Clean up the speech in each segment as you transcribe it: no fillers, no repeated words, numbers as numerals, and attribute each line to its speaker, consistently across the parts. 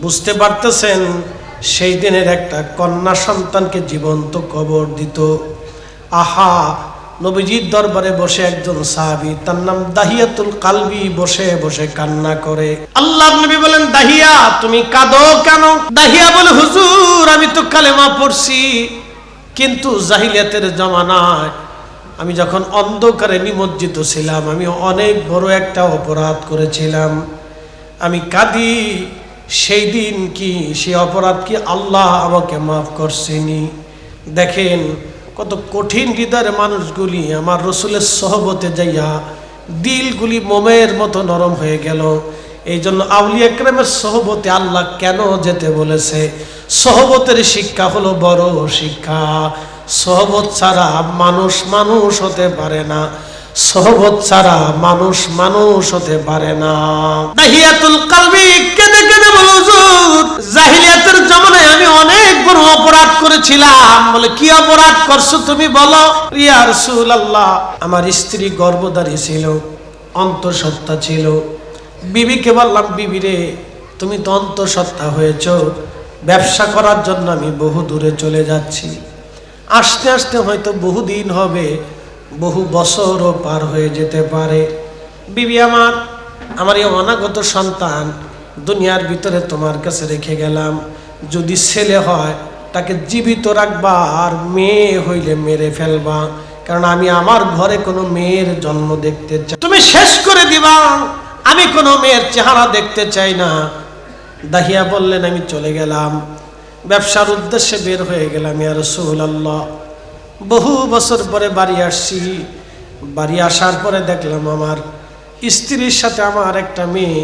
Speaker 1: বুঝতে পারতেছেন সেই দিনের একটা কন্যা সন্তানকে জীবন্ত কবর দিত। আহা, নবীজির দরবারে বসে একজন সাহাবী, তার নাম দাহিয়াতুল কালবি, বসে বসে কান্না করে। আল্লাহর নবী বলেন, দাহিয়া তুমি কাঁদো কেন? দাহিয়া বলে, হুজুর আমি তো কালেমা পড়ছি, কিন্তু জাহিলিয়াতের জমানায় আমি যখন অন্ধকারে নিমজ্জিত ছিলাম, আমি অনেক বড় একটা অপরাধ করেছিলাম, আমি কাঁদি। সেই দিন কি, সেই অপরাধ কি আল্লাহ আমাকে মাফ করছেনি? দেখেন কত কঠিন হৃদয়ের মানুষগুলি আমার রসুলের সহবতে যাইয়া দিলগুলি মোমের মতো নরম হয়ে গেল। এই জন্য আউলিয়া কেরামের সহবতে আল্লাহ কেন যেতে বলেছে? সহবতের শিক্ষা হলো বড় শিক্ষা। সহবত ছাড়া মানুষ মানুষ হতে পারে না, সহবত ছাড়া মানুষ মানুষ হতে পারে না। দাহিয়াতুল কালবি কেঁদে কেঁদে বলে, হুজুর জাহিলিয়াতের জমানায় আমি অনেক বড় অপরাধ করেছিলাম। বলে, কি অপরাধ করছো তুমি বলো? ইয়া রাসূলুল্লাহ, আমার স্ত্রী গর্ভধারী ছিল, অন্তঃসত্ত্বা ছিল। বিবিকে বললাম, বিবি রে তুমি তো অন্তঃসত্ত্বা হয়েছ, ব্যবসা করার জন্য আমি বহু দূরে চলে যাচ্ছি, আসতে আসতে হয়তো বহুদিন হবে, বহু বছরও পার হয়ে যেতে পারে। বিবি আমার এই অনাগত সন্তান দুনিয়ার ভিতরে তোমার কাছে রেখে গেলাম, যদি ছেলে হয় তাকে জীবিত রাখবা, আর মেয়ে হইলে মেরে ফেলবা, কারণ আমি আমার ঘরে কোনো মেয়ের জন্ম দেখতে চাই, তুমি শেষ করে দিবা, আমি কোনো মেয়ের চেহারা দেখতে চাই না। দাহিয়া বললেন, আমি চলে গেলাম, ব্যবসার উদ্দেশ্যে বের হয়ে গেলাম। ইয়া রাসূলুল্লাহ, বহু বছর পরে বাড়ি আসছি। বাড়ি আসার পরে দেখলাম আমার স্ত্রীর সাথে আমার একটা মেয়ে,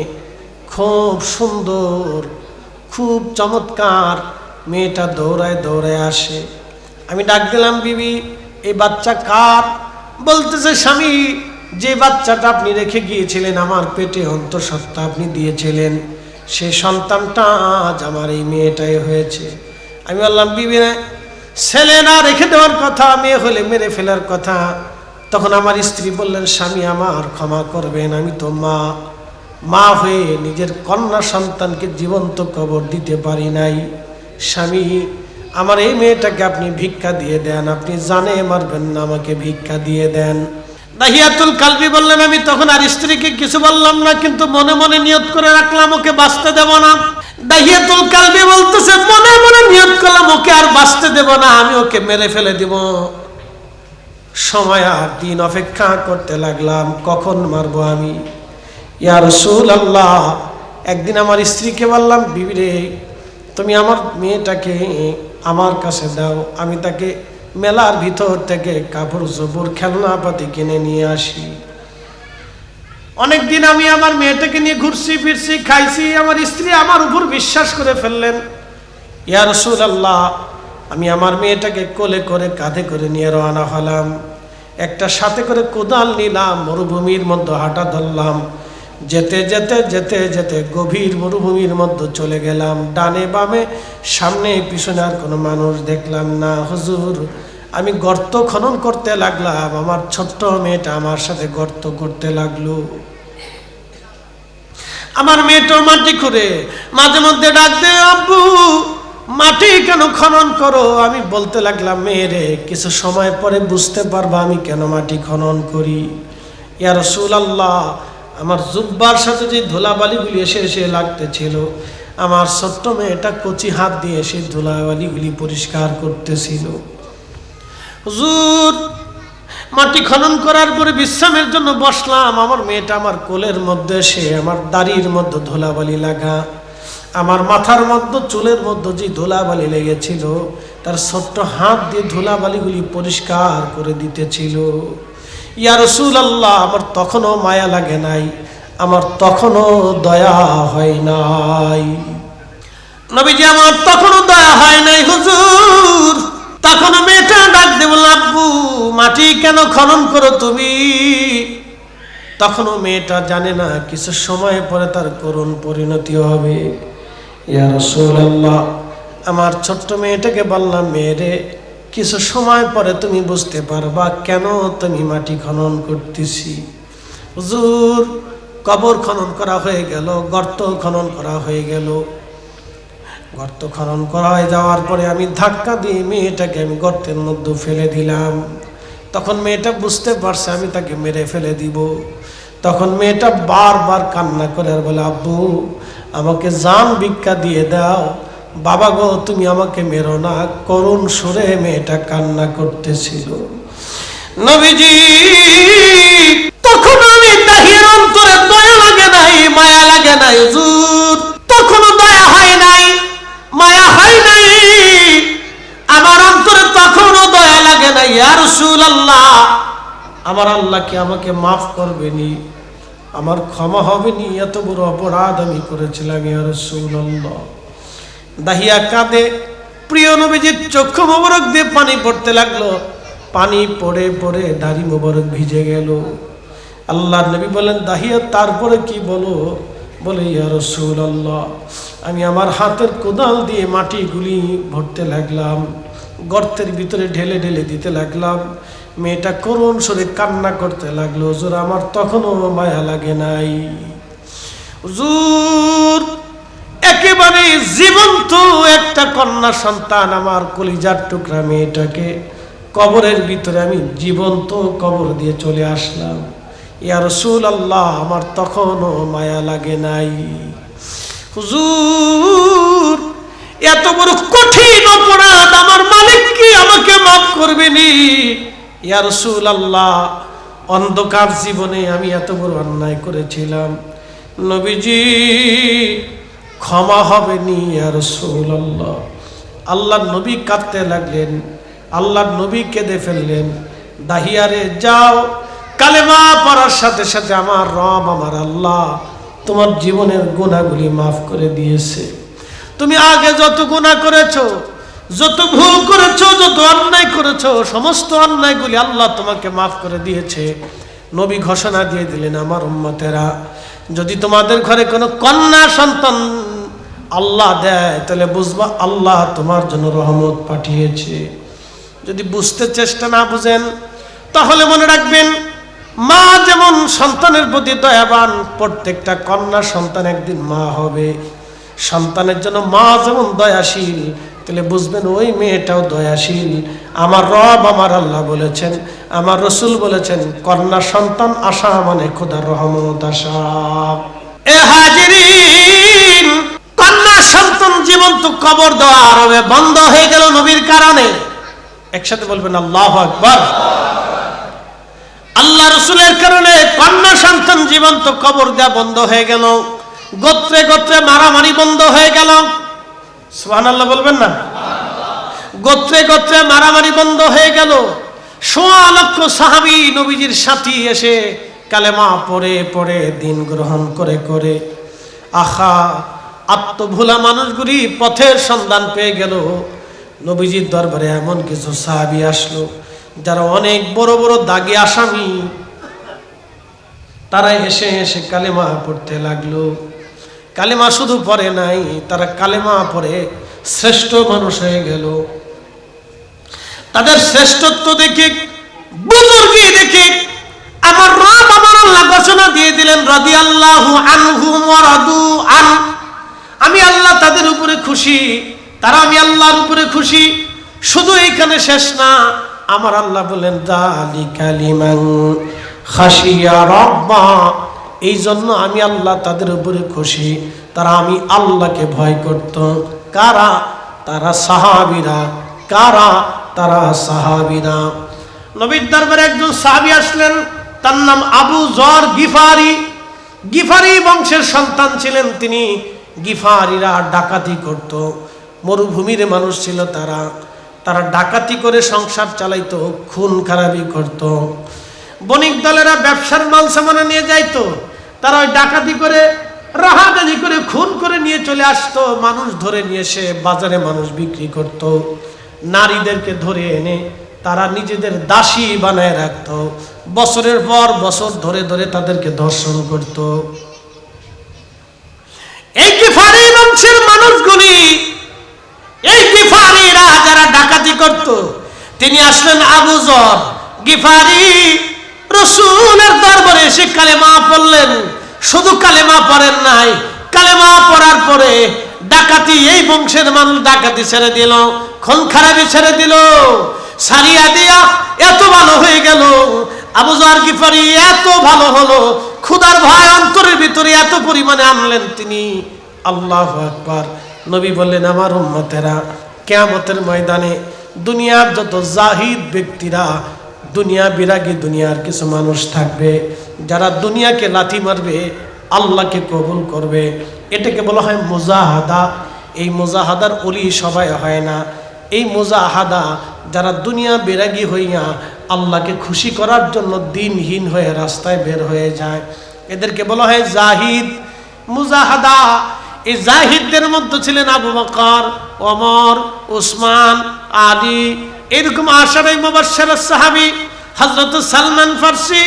Speaker 1: খুব সুন্দর, খুব চমৎকার। মেয়েটা দৌড়ায় দৌড়ায় আসে। আমি ডাক দিলাম, বিবি এই বাচ্চা কার? বলতেছে, স্বামী যে বাচ্চাটা আপনি রেখে গিয়েছিলেন আমার পেটে, অন্তঃসত্ত্বা আপনি দিয়েছিলেন, সে সন্তানটা আজ আমার এই মেয়েটাই হয়েছে। আমি বললাম, বিবি ছেলে না রেখে দেওয়ার কথা, মেয়ে হলে মেরে ফেলার কথা। তখন আমার স্ত্রী বললেন, স্বামী আমার ক্ষমা করবেন, আমি তো মা হয়ে নিজের কন্যা সন্তানকে জীবন্ত কবর দিতে পারি নাই। স্বামী আমার এই মেয়েটাকে আপনি ভিক্ষা দিয়ে দেন, আপনি জানে মারবেন না, আমাকে ভিক্ষা দিয়ে দেন। দাহিয়াতুল কালবি বললেন, আমি তখন আর স্ত্রীকে কিছু বললাম না, কিন্তু মনে মনে নিয়ত করে রাখলাম ওকে বাঁচতে দেব না। দাহিয়াতুল কালবি বলতেছে, মনে মনে নিয়ত করলাম ওকে আর বাঁচতে দেব না, আমি ওকে মেরে ফেলে দিব। সময় আর দিন অপেক্ষা করতে লাগলাম, কখন মারবো আমি। ইয়া রাসূলুল্লাহ, একদিন আমার স্ত্রীকে বললাম, বিবি রে তুমি আমার মেয়েটাকে আমার কাছে দাও, আমি তাকে মেলার ভিতর থেকে কাপড় চোপড় খেলনাপাতি কিনে নিয়ে আসি। অনেকদিন আমি আমার মেয়েটাকে নিয়ে ঘুরছি ফিরছি, খাইছি। আমার স্ত্রী আমার উপর বিশ্বাস করে ফেললেন। ইয়া রাসূলুল্লাহ, আমি আমার মেয়েটাকে কোলে করে কাঁধে করে নিয়ে রওনা হলাম। একটা সাথে করে কোদাল নিলাম, মরুভূমির মধ্যে হাঁটা ধরলাম। যেতে যেতে যেতে যেতে গভীর মরুভূমির মধ্যে চলে গেলাম। ডানে বামে সামনে পিছনে আর কোনো মানুষ দেখলাম না। হুজুর আমি গর্ত খনন করতে লাগলাম, আমার ছোট্ট মেয়েটা আমার সাথে গর্ত করতে লাগলো। আমার মেয়েটা মাটি খুঁড়ে মাঝে মধ্যে ডাক দে, আব্বু মাটি কেন খনন করো? আমি বলতে লাগলাম, মেয়েরে কিছু সময় পরে বুঝতে পারবা আমি কেন মাটি খনন করি। ইয়া রাসূলুল্লাহ, আমার জুব্বার সাথে যে ধুলাবালিগুলি এসে এসে লাগতেছিল, আমার ছোট্ট মেয়েটা কচি হাত দিয়ে সেই ধুলাবালিগুলি পরিষ্কার করতেছিল। হুজুর মাটি খনন করার পরে বিশ্রামের জন্য বসলাম। আমার মেয়েটা আমার কোলের মধ্যে, সে আমার দাড়ির মধ্যে ধুলাবালি লাগা, আমার মাথার মধ্যে চুলের মধ্যে যে ধুলাবালি লেগেছিল, তার ছোট্ট হাত দিয়ে ধুলাবালিগুলি পরিষ্কার করে দিতেছিল। ইয়া রাসূলুল্লাহ, আমার তখনও মায়া লাগে নাই, আমার তখনও দয়া হয় নাই। নবীজি আমার তখনও দয়া হয় নাই। হুজুর তখন মেয়েটা ডাক দেব, আব্বু মাটি কেন খনন করো তুমি? তখনও মেয়েটা জানে না কিছু সময় পরে তার করুণ পরিণতি হবে। ইয়া রাসূলুল্লাহ, আমার ছোট্ট মেয়েটাকে বললাম, মেয়েরে কিছু সময় পরে তুমি বুঝতে পারবা কেন তুমি মাটি খনন করতেছি। হুজুর কবর খনন করা হয়ে গেল, গর্ত খনন করা হয়ে গেল। গর্ত খনন করা হয়ে যাওয়ার পরে আমি ধাক্কা দিয়ে মেয়েটাকে আমি গর্তের মধ্যে ফেলে দিলাম। তখন মেয়েটা বুঝতে পারছে আমি তাকে মেরে ফেলে দিব। তখন মেয়েটা বারবার কান্না করে আর বলে, আব্বু আমাকে জান ভিক্ষা দিয়ে দাও, বাবা গো তুমি আমাকে মেরো না। করুণ সুরে মেয়েটা কান্না করতেছিল। নবীজি তখন আমি দাহিয়ার অন্তরে দয়া লাগে নাই, মায়া লাগে নাই হুজুর, তখনও দয়া হয় নাই, মায়া হয় নাই, আমার অন্তরে তখনও দয়া লাগে নাই। ইয়া রাসূলুল্লাহ, আমার আল্লাহ কি আমাকে মাফ করবেনি, আমার ক্ষমা হবেনি? এত বড় অপরাধ আমি করেছিলাম ইয়া রাসূলুল্লাহ। দাহিয়া কাঁদে, প্রিয় নবীজির চক্ষু মোবারক দিয়ে পানি পড়তে লাগলো। পানি পড়ে পড়ে দাড়ি মোবারক ভিজে গেল। আল্লাহর নবী বলেন, দাহিয়া তারপরে কি বলো? বলে, ইয়া রাসূলুল্লাহ আমি আমার হাতের কোদাল দিয়ে মাটিগুলি ভরতে লাগলাম, গর্তের ভিতরে ঢেলে ঢেলে দিতে লাগলাম। মেয়েটা করুণ সুরে কান্না করতে লাগলো। হুজুর আমার তখনও মায়া লাগে নাই। হুজুর একেবারে জীবন্ত একটা কন্যা সন্তান, আমার কলিজার টুকরা মেয়েটাকে কবরের ভিতরে আমি জীবন্ত কবর দিয়ে চলে আসলাম। ইয়া রাসূলুল্লাহ আমার তখনও মায়া লাগে নাই। হুজুর এত বড় কঠিন অপরাধ আমার মালিক কি আমাকে মাফ করবেনি? ইয়া রাসূলুল্লাহ অন্ধকার জীবনে আমি এত বড় অন্যায় করেছিলাম, নবীজি ক্ষমা হবেনি ইয়া রাসূলুল্লাহ। আল্লাহর নবী কাঁদতে লাগলেন, আল্লাহর নবী কেঁদে ফেললেন। দাহিয়ারে যাও, কালেমা পড়ার সাথে সাথে আমার রব আমার আল্লাহ তোমার জীবনের গুনাহগুলি মাফ করে দিয়েছে। তুমি আগে যত গুনাহ করেছো, যত ভুল করেছো, যত অন্যায় করেছো, সমস্ত অন্যায়গুলি আল্লাহ তোমাকে মাফ করে দিয়েছে। নবী ঘোষণা দিয়ে দিলেন, আমার উম্মতেরা যদি তোমাদের ঘরে কোনো কন্যা সন্তান আল্লাহ দেয় তাহলে বুঝবা আল্লাহ তোমার জন্য রহমত পাঠিয়েছে। যদি বুঝতে চেষ্টা না বুঝেন তাহলে মনে রাখবেন, মা যেমন সন্তানের প্রতি দয়াবান, প্রত্যেকটা কন্যা সন্তান একদিন মা হবে। সন্তানের জন্য মা যেমন দয়াশীল, তাহলে বুঝবেন ওই মেয়েটাও দয়াশীল। আমার রব আমার আল্লাহ বলেছেন, আমার রসুল বলেছেন, কন্যা সন্তান আসা মানে খোদার রহমত আসা। এ হাজিরিন, কন্যা সন্তান জীবন্ত কবর দেওয়া আরবে বন্ধ হয়ে গেল নবীর কারণে। একসাথে বলবেন আল্লাহু আকবার। আল্লাহ রসুলের কারণে কন্যা সন্তান জীবন্ত কবর দেওয়া বন্ধ হয়ে গেল। গোত্রে গোত্রে মারামারি বন্ধ হয়ে গেল। সুবহানাল্লাহ বলবেন না? গোত্রে গোত্রে মারামারি বন্ধ হয়ে গেল। ১৬ লক্ষ সাহাবী নবীজির সাথী এসে কালেমা পড়ে পড়ে দিন গ্রহণ করে করে আহা আত্মভোলা মানুষগুলি পথের সন্ধান পেয়ে গেল। নবীজির দরবারে এমন কিছু সাহাবী আসলো যারা অনেক বড় বড় দাগী আসামি, তারা এসে এসে কালেমা পড়তে লাগলো। কালেমা শুধু পড়ে নাই, তারা কালেমা পড়ে শ্রেষ্ঠ মানুষ হয়ে গেল। তাদের শ্রেষ্ঠত্ব দেখে, বুজুর্গি দেখে আমার রব আমার আল্লাহ ঘোষণা দিয়ে দিলেন, রাদিয়াল্লাহু আনহুম ওয়া রাদু আন। আমি আল্লাহ তাদের উপরে খুশি, তারা আমি আল্লাহর উপরে খুশি। শুধু এইখানে শেষ না, আমার আল্লাহ বলেন, যালিকা লিমান খাশিয়া রাব্বা। এই জন্য আমি আল্লাহ তাদের উপরে খুশি, তারা আমি আল্লাহকে ভয় করত। কারা? তারা সাহাবীরা। কারা? তারা সাহাবীরা। নবীর দরবারে একজন সাহাবী আসলেন, তার নাম আবু যর গিফারি। গিফারি বংশের সন্তান ছিলেন তিনি। গিফারিরা ডাকাতি করত, মরুভূমির মানুষ ছিল তারা। তারা ডাকাতি করে সংসার চালাইতো, খুন খারাপি করত। বণিক দলেরা ব্যবসার মাল সামানা নিয়ে যাইতো, তারা ওই ডাকাতি করে রাহাজানি করে খুন করে নিয়ে চলে আসতো। মানুষ ধরে নিয়ে এসে বাজারে মানুষ বিক্রি করত। নারীদেরকে ধরে এনে তারা নিজেদের দাসী বানায় রাখতো। বছরের পর বছর ধরে ধরে তাদেরকে ধর্ষণ করত। এই গিফারি বংশের মানুষগুলি, এই গিফারিরা যারা ডাকাতি করত, তিনি আসলেন আবু যর গিফারি। রাসূলের দরবারে এসে কালেমা পড়লেন। শুধু কালেমা পড়েন নাই, কালেমা পড়ার পরে ডাকাতি, এই বংশের মানুষ ডাকাতি ছেড়ে দিল, খুন খারাপি ছেড়ে দিল, সারিয়া দিয়া এত ভালো হয়ে গেল। আবু যর গিফারি এত ভালো হলো, ক্ষুধার ভয় অন্তরের ভিতরে এত পরিমাণে আনলেন তিনি। আল্লাহু আকবার। নবী বললেন, আমার উম্মতেরা, কিয়ামতের ময়দানে দুনিয়ার যত জাহিদ ব্যক্তিরা, দুনিয়া বিরাগী দুনিয়ার কিছু মানুষ থাকবে, যারা দুনিয়াকে লাথি মারবে, আল্লাহকে কবুল করবে। এটাকে বলা হয় মুজাহাদা। এই মুজাহাদার ওলি সবাই হয় না। এই মুজাহাদা যারা দুনিয়া বিরাগী হইয়া আল্লাহকে খুশি করার জন্য দিনহীন হয়ে রাস্তায় বের হয়ে যায়, এদেরকে বলা হয় জাহিদ। মুজাহাদা। এই জাহিদদের মধ্যে ছিলেন আবু বকর, ওমর, উসমান, আলী, এরকম আশারায়ে মুবাশশিরাস সাহাবী, হযরত সালমান ফারসি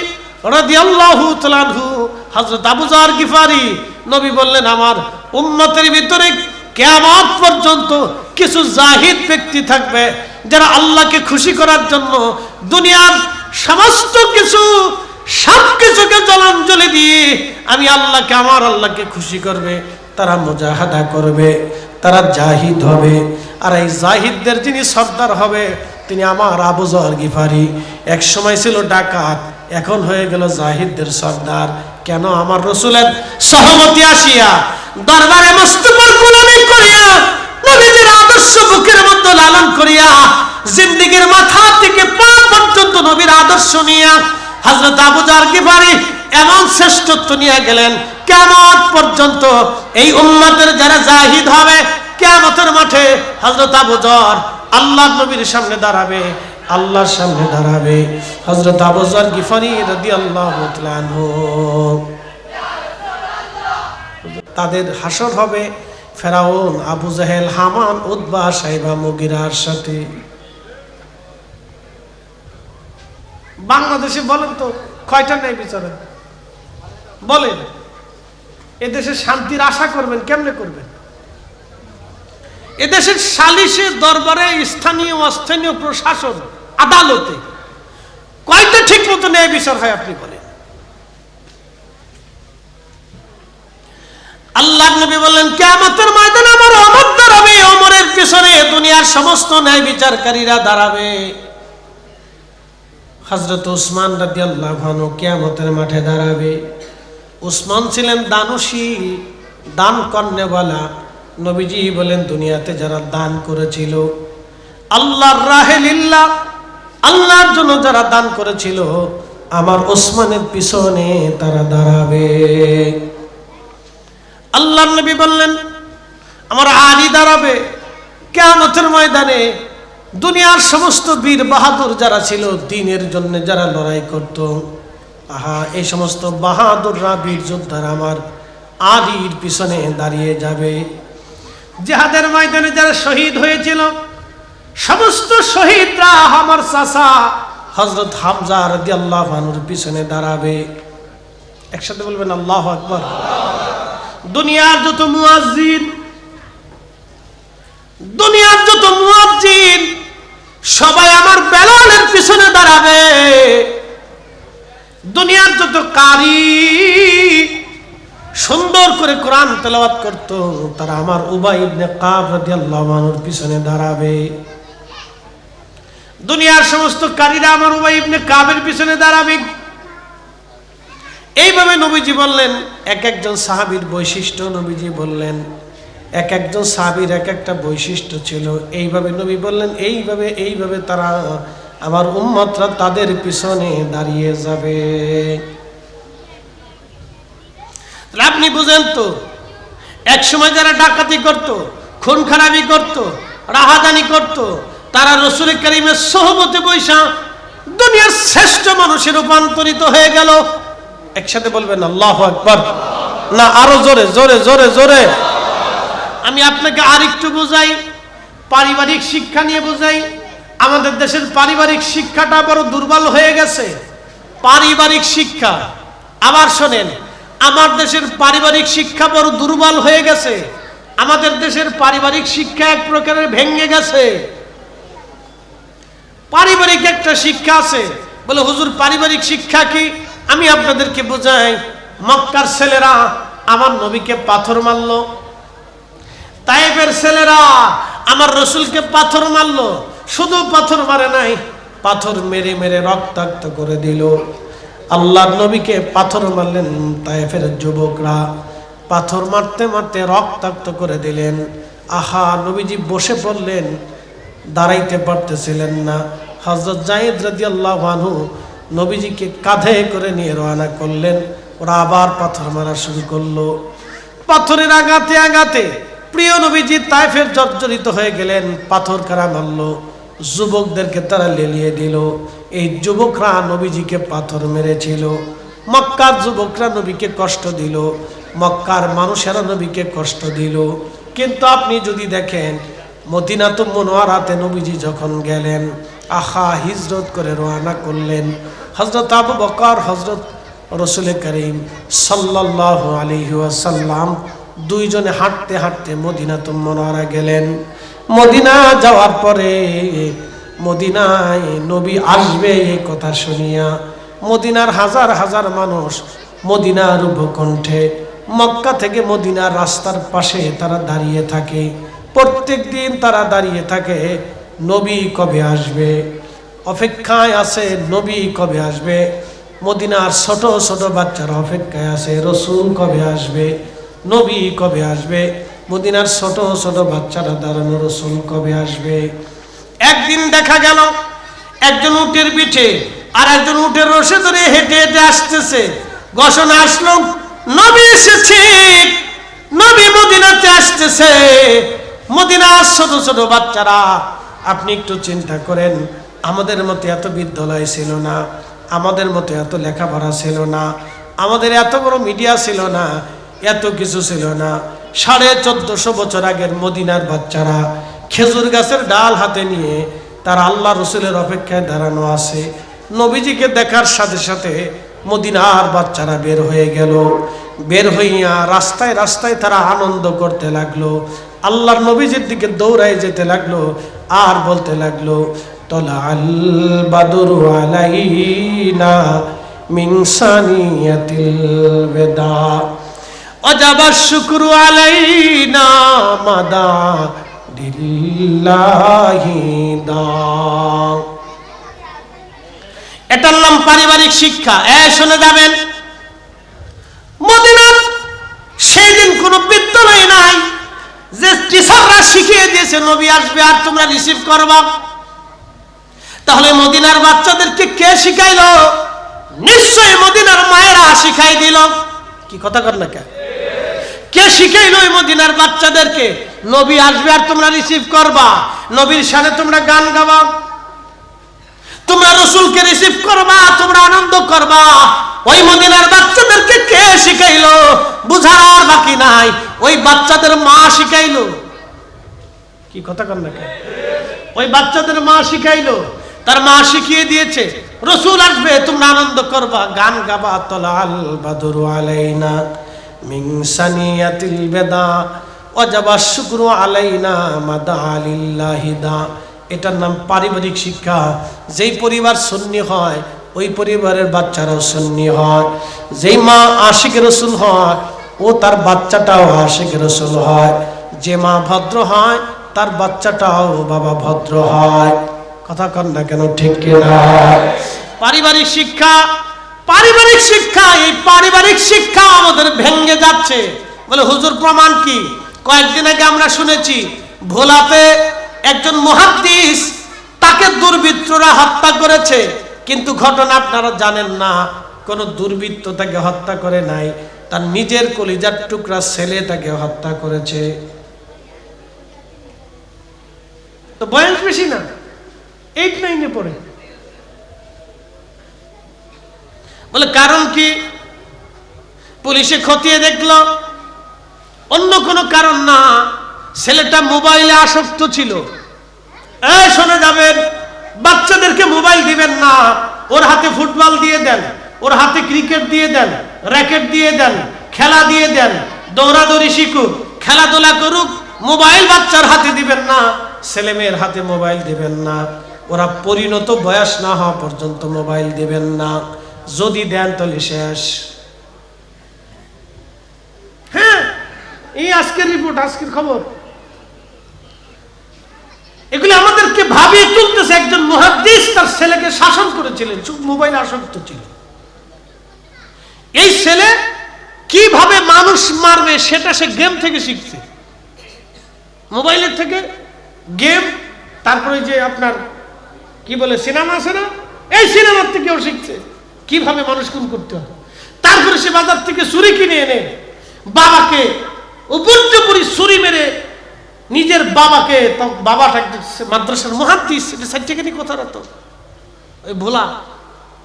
Speaker 1: রাদিয়াল্লাহু তাআলা আনহু, হযরত আবু যর গিফারি। নবী বললেন, আমার উম্মতের ভিতরে কিয়ামত পর্যন্ত কিছু জাহিদ ব্যক্তি থাকবে, যারা আল্লাহকে খুশি করার জন্য দুনিয়ার সমস্ত কিছু, সবকিছুকে জলাঞ্জলি দিয়ে আমি আল্লাহকে, আমার আল্লাহকে খুশি করবে। তারা মুজাহাদা করবে, তারা জাহিদ হবে। আর এই জাহিদদের যিনি সর্দার হবে, তিনি আমার আবু যর গিফারি। এক সময় ছিল ডাকাত, এখন হয়ে গেল জাহিদদের সর্দার। কেন? আমার রাসূলের সহমতি আসিয়া, দরবারে মুস্তাফার গোলামি করিয়া, নবীজির আদর্শ বুকের মধ্যে লালন করিয়া, জিন্দেগীর মাথা থেকে পা পর্যন্ত নবীর আদর্শ নিয়া হযরত আবু যর গিফারি এমন শ্রেষ্ঠত্ব নিয়ে গেলেন, কিয়ামত পর্যন্ত এই উম্মতের যারা জাহিদ হবে, কিয়ামতের মাঠে হযরত আবু যর আল্লাহর নবীর সামনে দাঁড়াবে, আল্লাহর সামনে দাঁড়াবে। হযরত আবু যর গিফারি রাদিয়াল্লাহু তাআলা আনহু, তাদের হাসর হবে ফেরাউন, আবু জাহেল, হামান, উতবা, সাইবা, মুগিরার সাথে। বাংলাদেশে বলেন তো কয়টা ন্যায় বিচার বলেন? এদেশে শান্তির আশা করবেন কেমনে করবেন? এদেশের সালিশে, দরবারে, স্থানীয় অস্থানীয় প্রশাসন, আদালতে কয়টা ঠিক মতো ন্যায় বিচার হয় আপনি বলেন? আল্লাহর নবী বললেন, কিয়ামতের ময়দানে আমার ওমর দাঁড়াবে, ওমরের পিছনে দুনিয়ার সমস্ত ন্যায় বিচারকারীরা দাঁড়াবে। হযরত উসমান রাদিয়াল্লাহু আনহু কিয়ামতের মাঠে দাঁড়াবে। উসমান ছিলেন দানশীল, দান কর্নেওয়ালা। নবীজি বলেন, দুনিয়াতে যারা দান করেছিল আল্লাহর রাহে লিল্লাহ, আল্লাহর জন্য যারা দান করেছিল, আমার উসমানের পিছনে তারা দাঁড়াবে। আল্লাহর নবী বললেন, আমার আলী দাঁড়াবে কিয়ামতের ময়দানে। দুনিয়ার সমস্ত বীর বাহাদুর যারা ছিল, দ্বীনের জন্য যারা লড়াই করত, আহা, এই সমস্ত বাহাদুররা, বীর যোদ্ধারা আমার আলীর পিছনে দাঁড়িয়ে যাবে। জিহাদের ময়দানে যারা শহীদ হয়েছিল, সমস্ত শহীদরা আমার চাচা হযরত হামজা রাদিয়াল্লাহু আনহুর পিছনে দাঁড়াবে। একসাথে বলবেন আল্লাহু আকবার। দুনিয়ার যত মুয়াজ্জিন, দুনিয়ার যত মুয়াজ্জিন সবাই আমার বেলালের পিছনে দাঁড়াবে। দুনিয়ার যত কারি সুন্দর করে কোরআন তেলাওয়াত করত, তারা আমার উবাই ইবনে কাব রাদিয়াল্লাহু আনহুর পিছনে দাঁড়াবে। দুনিয়ার সমস্ত কারীরা আমার উবাই ইবনে কাবের পিছনে দাঁড়াবে। এইভাবে নবীজি বললেন, এক একজন সাহাবীর বৈশিষ্ট্য নবীজি বললেন, এক একজন সাহাবীর এক একটা বৈশিষ্ট্য ছিল। এইভাবে নবী বললেন, এইভাবে এইভাবে তারা আমার উম্মতরা তাদের পিছনে দাঁড়িয়ে যাবে। আপনি বুঝেন তো, এক সময় যারা ডাকাতি করত, খুন খারাপি করত, রাহাজানি করত, তারা রাসূল কারীমের সোহবতে বৈশা দুনিয়ার শ্রেষ্ঠ মানুষে রূপান্তরিত হয়ে গেল। একসাথে বলবেন আল্লাহু আকবার। না, আরো জোরে জোরে জোরে জোরে। আমি আপনাকে আরেকটু বোঝাই, পারিবারিক শিক্ষা নিয়ে বোঝাই। আমাদের দেশের পারিবারিক শিক্ষাটা বড় দুর্বল হয়ে গেছে। পারিবারিক শিক্ষা, আবার শোনেন, আমার দেশের পারিবারিক শিক্ষা বড় দুর্বল হয়ে গেছে। আমাদের দেশের পারিবারিক শিক্ষা এক প্রকারের ভেঙে গেছে। পারিবারিক একটা শিক্ষা আছে, বলে হুজুর পারিবারিক শিক্ষা কি? আমি আপনাদেরকে বোঝাই। মক্কার ছেলেরা আমার নবীকে পাথর মারলো, তায়েফের ছেলেরা আমার রসুলকে পাথর মারলো, শুধু পাথর মারে নাই, পাথর মেরে মেরে রক্তাক্ত করে দিল। আল্লাহর নবীকে পাথর মারলেন তায়েফের যুবকরা, পাথর মারতে মারতে রক্তাক্ত করে দিলেন। আহা, নবীজি বসে পড়লেন, দাঁড়াইতে পারতেছিলেন না। হযরত যায়েদ রাদিয়াল্লাহু আনহু নবীজিকে কাঁধে করে নিয়ে রওনা করলেন। ওরা আবার পাথর মারা শুরু করলো। পাথরের আঘাতে আঘাতে প্রিয় নবীজি তায়েফের জর্জরিত হয়ে গেলেন। পাথর কারা মারলো, যুবকদেরকে তারা লেলিয়ে দিল। এই যুবকরা নবীজিকে পাথর মেরেছিল। মক্কার যুবকরা নবীকে কষ্ট দিল, মক্কার মানুষেরা নবীকে কষ্ট দিল। কিন্তু আপনি যদি দেখেন মদিনাতুল মুনাওয়ারাতে নবীজি যখন গেলেন, আহা, হিজরত করে রওনা করলেন। হযরত আবু বকর, হযরত রাসূল করিম সাল্লাল্লাহু আলাইহি ওয়াসাল্লাম দুইজনে হাঁটতে হাঁটতে মদিনাতুল মুনাওয়ারা গেলেন। মদিনা যাওয়ার পরে মদিনায় নবী আসবে এই কথা শুনিয়া মদিনার হাজার হাজার মানুষ মদিনার উপকণ্ঠে মক্কা থেকে মদিনার রাস্তার পাশে তারা দাঁড়িয়ে থাকে। প্রত্যেক দিন তারা দাঁড়িয়ে থাকে, নবী কবে আসবে, অপেক্ষায় আছে নবী কবে আসবে। মদিনার ছোট ছোট বাচ্চারা অপেক্ষায় আছে, রসুল কবে আসবে, নবী কবে আসবে। মদিনার ছোট ছোট বাচ্চারা দাঁড়ানো, রসুল কবে আসবে। একদিন দেখা গেল একজন উটের পিঠে আর একজন উটের রসে ধরে হেঁটে হেঁটে আসতেছে। ঘোষণা আসলো, নবী এসেছে, নবী মদিনাতে আসতেছে। মদিনার ছোট ছোট বাচ্চারা, আপনি একটু চিন্তা করেন, আমাদের মতো এত বিদ্যালয় ছিল না, আমাদের মতো এত লেখাপড়া ছিল না, আমাদের এত বড় মিডিয়া ছিল না, এত কিছু ছিল না। 1450 বছর আগের মদিনার বাচ্চারা খেজুর গাছের ডাল হাতে নিয়ে তারা আল্লাহ রসুলের অপেক্ষায় দাঁড়ানো আছে। নবীজিকে দেখার সাথে সাথে মদিনার বাচ্চারা বের হয়ে গেল। বের হইয়া রাস্তায় রাস্তায় তারা আনন্দ করতে লাগলো, আল্লাহর নবীজির দিকে দৌড়ায় যেতে লাগলো আর বলতে লাগলো, তলাআল বাদরু আলাইনা মিন সানিয়াতিল ওয়াদা ওয়াজাবাশ শুকরু আলাইনা মাদা দিল্লাহি দা। এটার নাম পারিবারিক শিক্ষা। শুনে যাবেন, মদিনার সেই দিন কোনো বিদ্যালয় নাই যে টিচাররা শিখিয়ে দিয়েছে নবী আসবে আর তোমরা রিসিভ করবা। তাহলে মদিনার বাচ্চাদেরকে কে শিখাইলো? নিশ্চয়ই মদিনার মায়েরা শিখাই দিল। কি কথা কর না, কে শিখাইলো এই মদিনার বাচ্চাদেরকে নবী আসবে আর তোমরা রিসিভ করবা, নবীর শানে তোমরা গান গাবা, তোমরা রসুলকে রিসিভ করবা, তোমরা আনন্দ করবা। ওই মদিনার বাচ্চাদেরকে কে শিখাইলো? বুঝার আর বাকি নাই, ওই বাচ্চাদের মা শিখাইলো। কি কথা কর না, ওই বাচ্চাদের মা শিখাইলো, তার মা শিখিয়ে দিয়েছে রসুল আসবে তোমরা আনন্দ করবা, গান গাবা। তলাআল বাদরু আলাইনা মিন সানিয়াতিল ওয়াদা ওয়াজাবাশ শুকরু আলাইনা মাদা লিল্লাহি দা। এটার নাম পারিবারিক শিক্ষা। যেই পরিবার সুন্নি হয় ওই পরিবারের বাচ্চারাও সুন্নি হয়। যেই মা আশিক রসুল হয় ও তার বাচ্চাটাও আশিক রসুল হয়। যে মা ভদ্র হয় তার বাচ্চাটাও বাবা ভদ্র হয়। কথা কন না কেন, ঠিক কিনা? পারিবারিক শিক্ষা, পারিবারিক শিক্ষা, এই পারিবারিক শিক্ষা আমাদের ভেঙে যাচ্ছে। বলে হুজুর প্রমাণ কি? কয়েকদিন আগে আমরা শুনেছি ভোলাতে একজন মুহাদ্দিস, তাকে দুর্বৃত্তরা হত্যা করেছে। কিন্তু ঘটনা আপনারা জানেন না, কোন দুর্বৃত্ত তাকে হত্যা করে নাই, তার নিজের কলিজার টুকরা ছেলে তাকে হত্যা করেছে। তো বয়স বেশি না, 8-9 পড়ে। বলে কারণ কি? পুলিশে খতিয়ে দেখলো অন্য কোনো কারণ না, ছেলেটা মোবাইলে আসক্ত ছিল। শোনা যাবেন, বাচ্চাদেরকে মোবাইল দিবেন না, ওর হাতে ফুটবল দিয়ে দেন, ওর হাতে ক্রিকেট দিয়ে দেন, র্যাকেট দিয়ে দেন, খেলা দিয়ে দেন, দৌড়াদৌড়ি শিখুক, খেলাধুলা করুক। মোবাইল বাচ্চার হাতে দিবেন না, ছেলে মেয়ের হাতে মোবাইল দিবেন না। ওরা পরিণত বয়স না হওয়া পর্যন্ত মোবাইল দিবেন না, যদি দেন তাহলে শেষ। হ্যাঁ, এই আজকের রিপোর্ট, আজকের খবর। এগুলি আমাদেরকে ভাবিয়ে তুলতেছে। একজন মুহাদ্দিস তার ছেলেকে শাসন করেছিলেন, মোবাইল আসক্ত ছিল। এই ছেলে কিভাবে মানুষ মারবে সেটা সে গেম থেকে শিখছে, মোবাইলের থেকে গেম। তারপরে যে আপনার কি বলে সিনেমা আছে না, এই সিনেমার থেকেও শিখছে কিভাবে মানুষ খুন করতে হয়। তারপরে সে বাজার থেকে ছুরি কিনে এনে বাবাকে উপর্যুপরি ছুরি মেরে নিজের বাবাকে, বাবাটা মাদ্রাসার মুহাদ্দিস, এটা সাইটেখানি কথা রাখতো, ওই ভোলা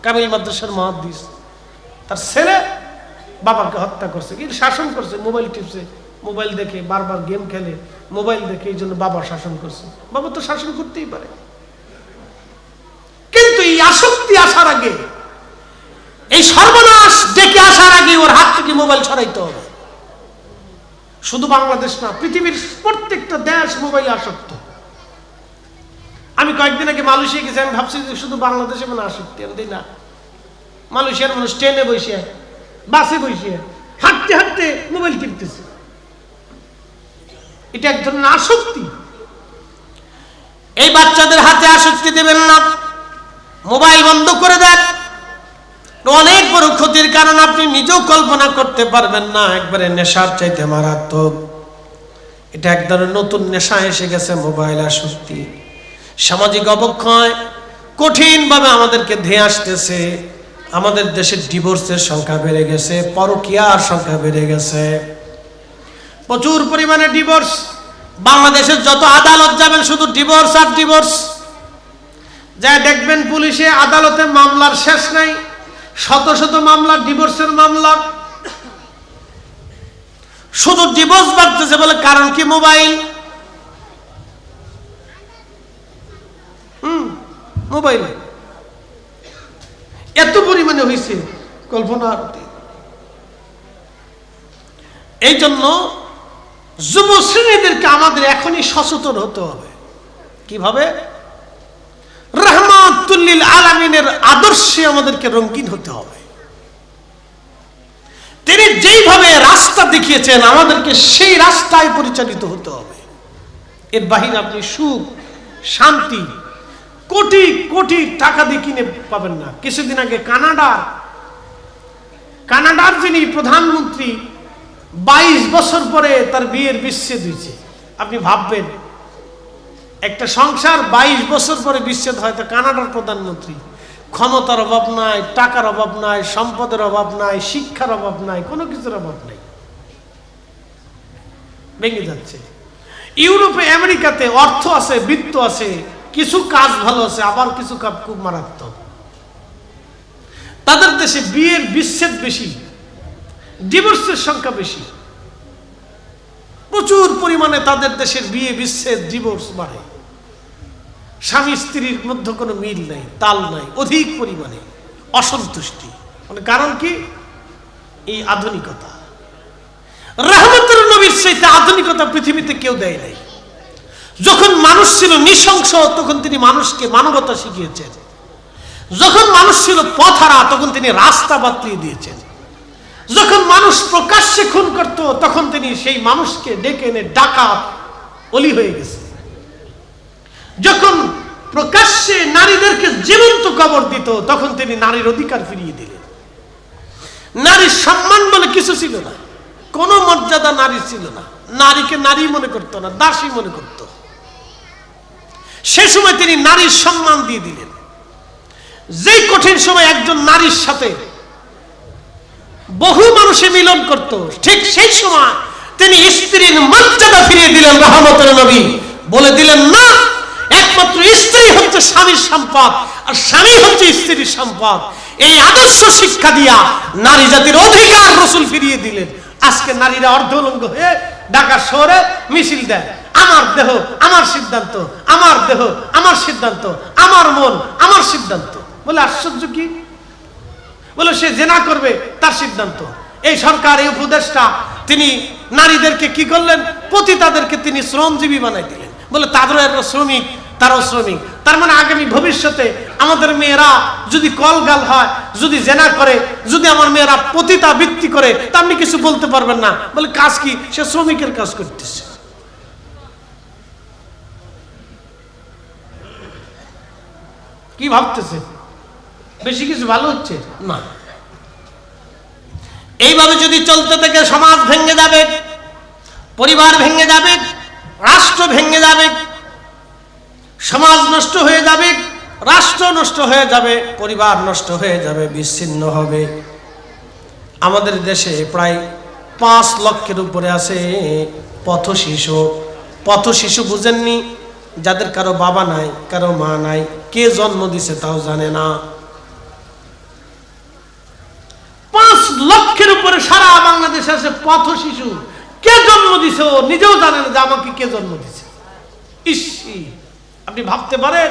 Speaker 1: কামিল মাদ্রাসার মুহাদ্দিস, তার ছেলে বাবাকে হত্যা করছে, কিন্তু শাসন করছে, মোবাইল টিপছে, মোবাইল দেখে বারবার গেম খেলে, মোবাইল দেখে, এই জন্য বাবা শাসন করছে। বাবা তো শাসন করতেই পারে, কিন্তু এই আসক্তি আসার আগে, এই সর্বনাশ ডেকে আসার আগে ওর হাত থেকে মোবাইল সরাইতে হবে। শুধু বাংলাদেশ না, পৃথিবীর প্রত্যেকটা দেশ মোবাইলে আসক্ত। আমি কয়েকদিন আগে মালয়েশিয়া গেছি, আমি ভাবছি শুধু বাংলাদেশে মানে আসক্তি, আমি না, মালয়েশিয়ার মানুষ ট্রেনে বসে, বাসে বসে, হাঁটতে হাঁটতে মোবাইল টিপতেছে। এটা এক ধরনের আসক্তি। এই বাচ্চাদের হাতে আসক্তি দেবেন না, মোবাইল বন্ধ করে দেন। অনেক বড় ক্ষতির কারণ আপনি নিজেও কল্পনা করতে পারবেন না, একবারে নেশার চাইতে মারাত্মক। এটা এক ধরনের নতুন নেশা এসে গেছে, মোবাইল আসক্তি। সামাজিক অবক্ষয় কঠিনভাবে আমাদেরকে ধেয়ে আসতেছে। আমাদের দেশের ডিভোর্সের সংখ্যা বেড়ে গেছে, পরকীয়ার সংখ্যা বেড়ে গেছে, প্রচুর পরিমাণে ডিভোর্স। বাংলাদেশের যত আদালত যাবেন শুধু ডিভোর্স আর ডিভোর্স। যা দেখবেন পুলিশে আদালতে মামলার শেষ নাই, শত শত মামলা, ডিভোর্সের মামলা, শুধু ডিভোর্স বাড়তেছে। বলে কারণ কি? মোবাইল। মোবাইল এত পরিমাণে হয়েছে কল্পনার। এই জন্য যুব শ্রেণীদেরকে আমাদের এখনই সচেতন হতে হবে। কিভাবে? রাহমাতুল লিল আলামিনের আদর্শে আমাদেরকে রঙিন হতে হবে। তিনি যেইভাবে রাস্তা দেখিয়েছেন আমাদেরকে সেই রাস্তায় পরিচালিত হতে হবে। এর বাহিরে আপনি সুখ, শান্তি কোটি কোটি টাকা দিয়ে কিনে পাবেন না। কিছুদিন আগে কানাডার যিনি প্রধানমন্ত্রী 22 বছর পরে তার বিয়ের বিচ্ছেদ হয়েছে। আপনি ভাববেন একটা সংসার 22 বছর পরে বিচ্ছেদ হয়, তো কানাডার প্রধানমন্ত্রী, ক্ষমতার অভাব নাই, টাকার অভাব নাই, সম্পদের অভাব নাই, শিক্ষার অভাব নাই, কোনো কিছুর অভাব নাই, ভেঙে যাচ্ছে। ইউরোপে, আমেরিকাতে অর্থ আছে, বৃত্ত আছে, কিছু কাজ ভালো আছে, আবার কিছু কাজ খুব মারাত্মক। তাদের দেশে বিয়ের বিচ্ছেদ বেশি, ডিভোর্সের সংখ্যা বেশি, প্রচুর পরিমাণে তাদের দেশের বিয়ে বিচ্ছেদ, ডিভোর্স বাড়ে। স্বামী স্ত্রীর মধ্যে কোনো মিল নাই, তাল নাই, অধিক পরিমাণে অসন্তুষ্টি। মানে কারণ কি? এই আধুনিকতা। রাহমাতুল নবীর চাইতে আধুনিকতা পৃথিবীতে কেউ দেয় নাই। যখন মানুষ ছিল নৃশংস তখন তিনি মানুষকে মানবতা শিখিয়েছেন। যখন মানুষ ছিল পথহারা তখন তিনি রাস্তা বাতলিয়ে দিয়েছেন। যখন মানুষ প্রকাশ্যে খুন করত তখন তিনি সেই মানুষকে ডেকে এনে ডাকাত অলি হয়ে গেছে। যখন প্রকাশ্যে নারীদেরকে জীবন্ত কবর দিত তখন তিনি নারীর অধিকার ফিরিয়ে দিলেন। নারীর সম্মান বলে কিছু ছিল না, কোনো মর্যাদা নারী ছিল না, নারীকে নারী মনে করতো না, দাসী মনে করত। সে সময় তিনি নারীর সম্মান দিয়ে দিলেন। যেই কঠিন সময় একজন নারীর সাথে বহু মানুষে মিলন করত, ঠিক সেই সময় তিনি স্ত্রীর মর্যাদা ফিরিয়ে দিলেন। রাহমাতুল নবী বলে দিলেন, না, একমাত্র স্ত্রী হচ্ছে স্বামীর সম্পদ আর স্বামী হচ্ছে স্ত্রীর সম্পদ। এই আদর্শ শিক্ষা দিয়া নারী জাতির অধিকার রাসূল ফিরিয়ে দিলেন। আজকে নারীরা অর্ধলঙ্গ হয়ে ঢাকা শহরে মিছিল দেয়, আমার দেহ আমার সিদ্ধান্ত, আমার দেহ আমার সিদ্ধান্ত, আমার মন আমার সিদ্ধান্ত। বলে আশ্চর্য কি? বলে সে জেনা করবে তার সিদ্ধান্ত। এই সরকার, এই উপদেষ্টা তিনি নারীদেরকে কি করলেন? পতিতাদেরকে তিনি শ্রমজীবী বানাই দিলেন। বলে তাদেরও শ্রমিক, তারাও শ্রমিক। তার মানে আগামী ভবিষ্যতে আমাদের মেয়েরা যদি কলগাল হয়, যদি জেনা করে, যদি আমার মেয়েরা পতিতা বৃত্তি করে, তা আপনি কিছু বলতে পারবেন না। বলে কাজ কি? সে শ্রমিকের কাজ করতেছে। কি ভাবতেছে বেশি কিছু ভালো হচ্ছে না। এইভাবে যদি চলতে থাকে সমাজ ভেঙে যাবে, পরিবার ভেঙে যাবে, রাষ্ট্র ভেঙে যাবে, সমাজ নষ্ট হয়ে যাবে, রাষ্ট্র নষ্ট হয়ে যাবে, পরিবার নষ্ট হয়ে যাবে, বিচ্ছিন্ন হবে। আমাদের দেশে প্রায় 5 লক্ষের উপরে আছে পথ শিশু। পথ শিশু বুঝেননি? যাদের কারো বাবা নাই, কারো মা নাই, কে জন্ম দিছে তাও জানে না। 5 লক্ষের উপরে সারা বাংলাদেশে আছে পথ শিশু। কে জন্ম দিছে ও নিজেও জানে না যে আমাকে কে জন্ম দিছে। ইসি, আপনি ভাবতে পারেন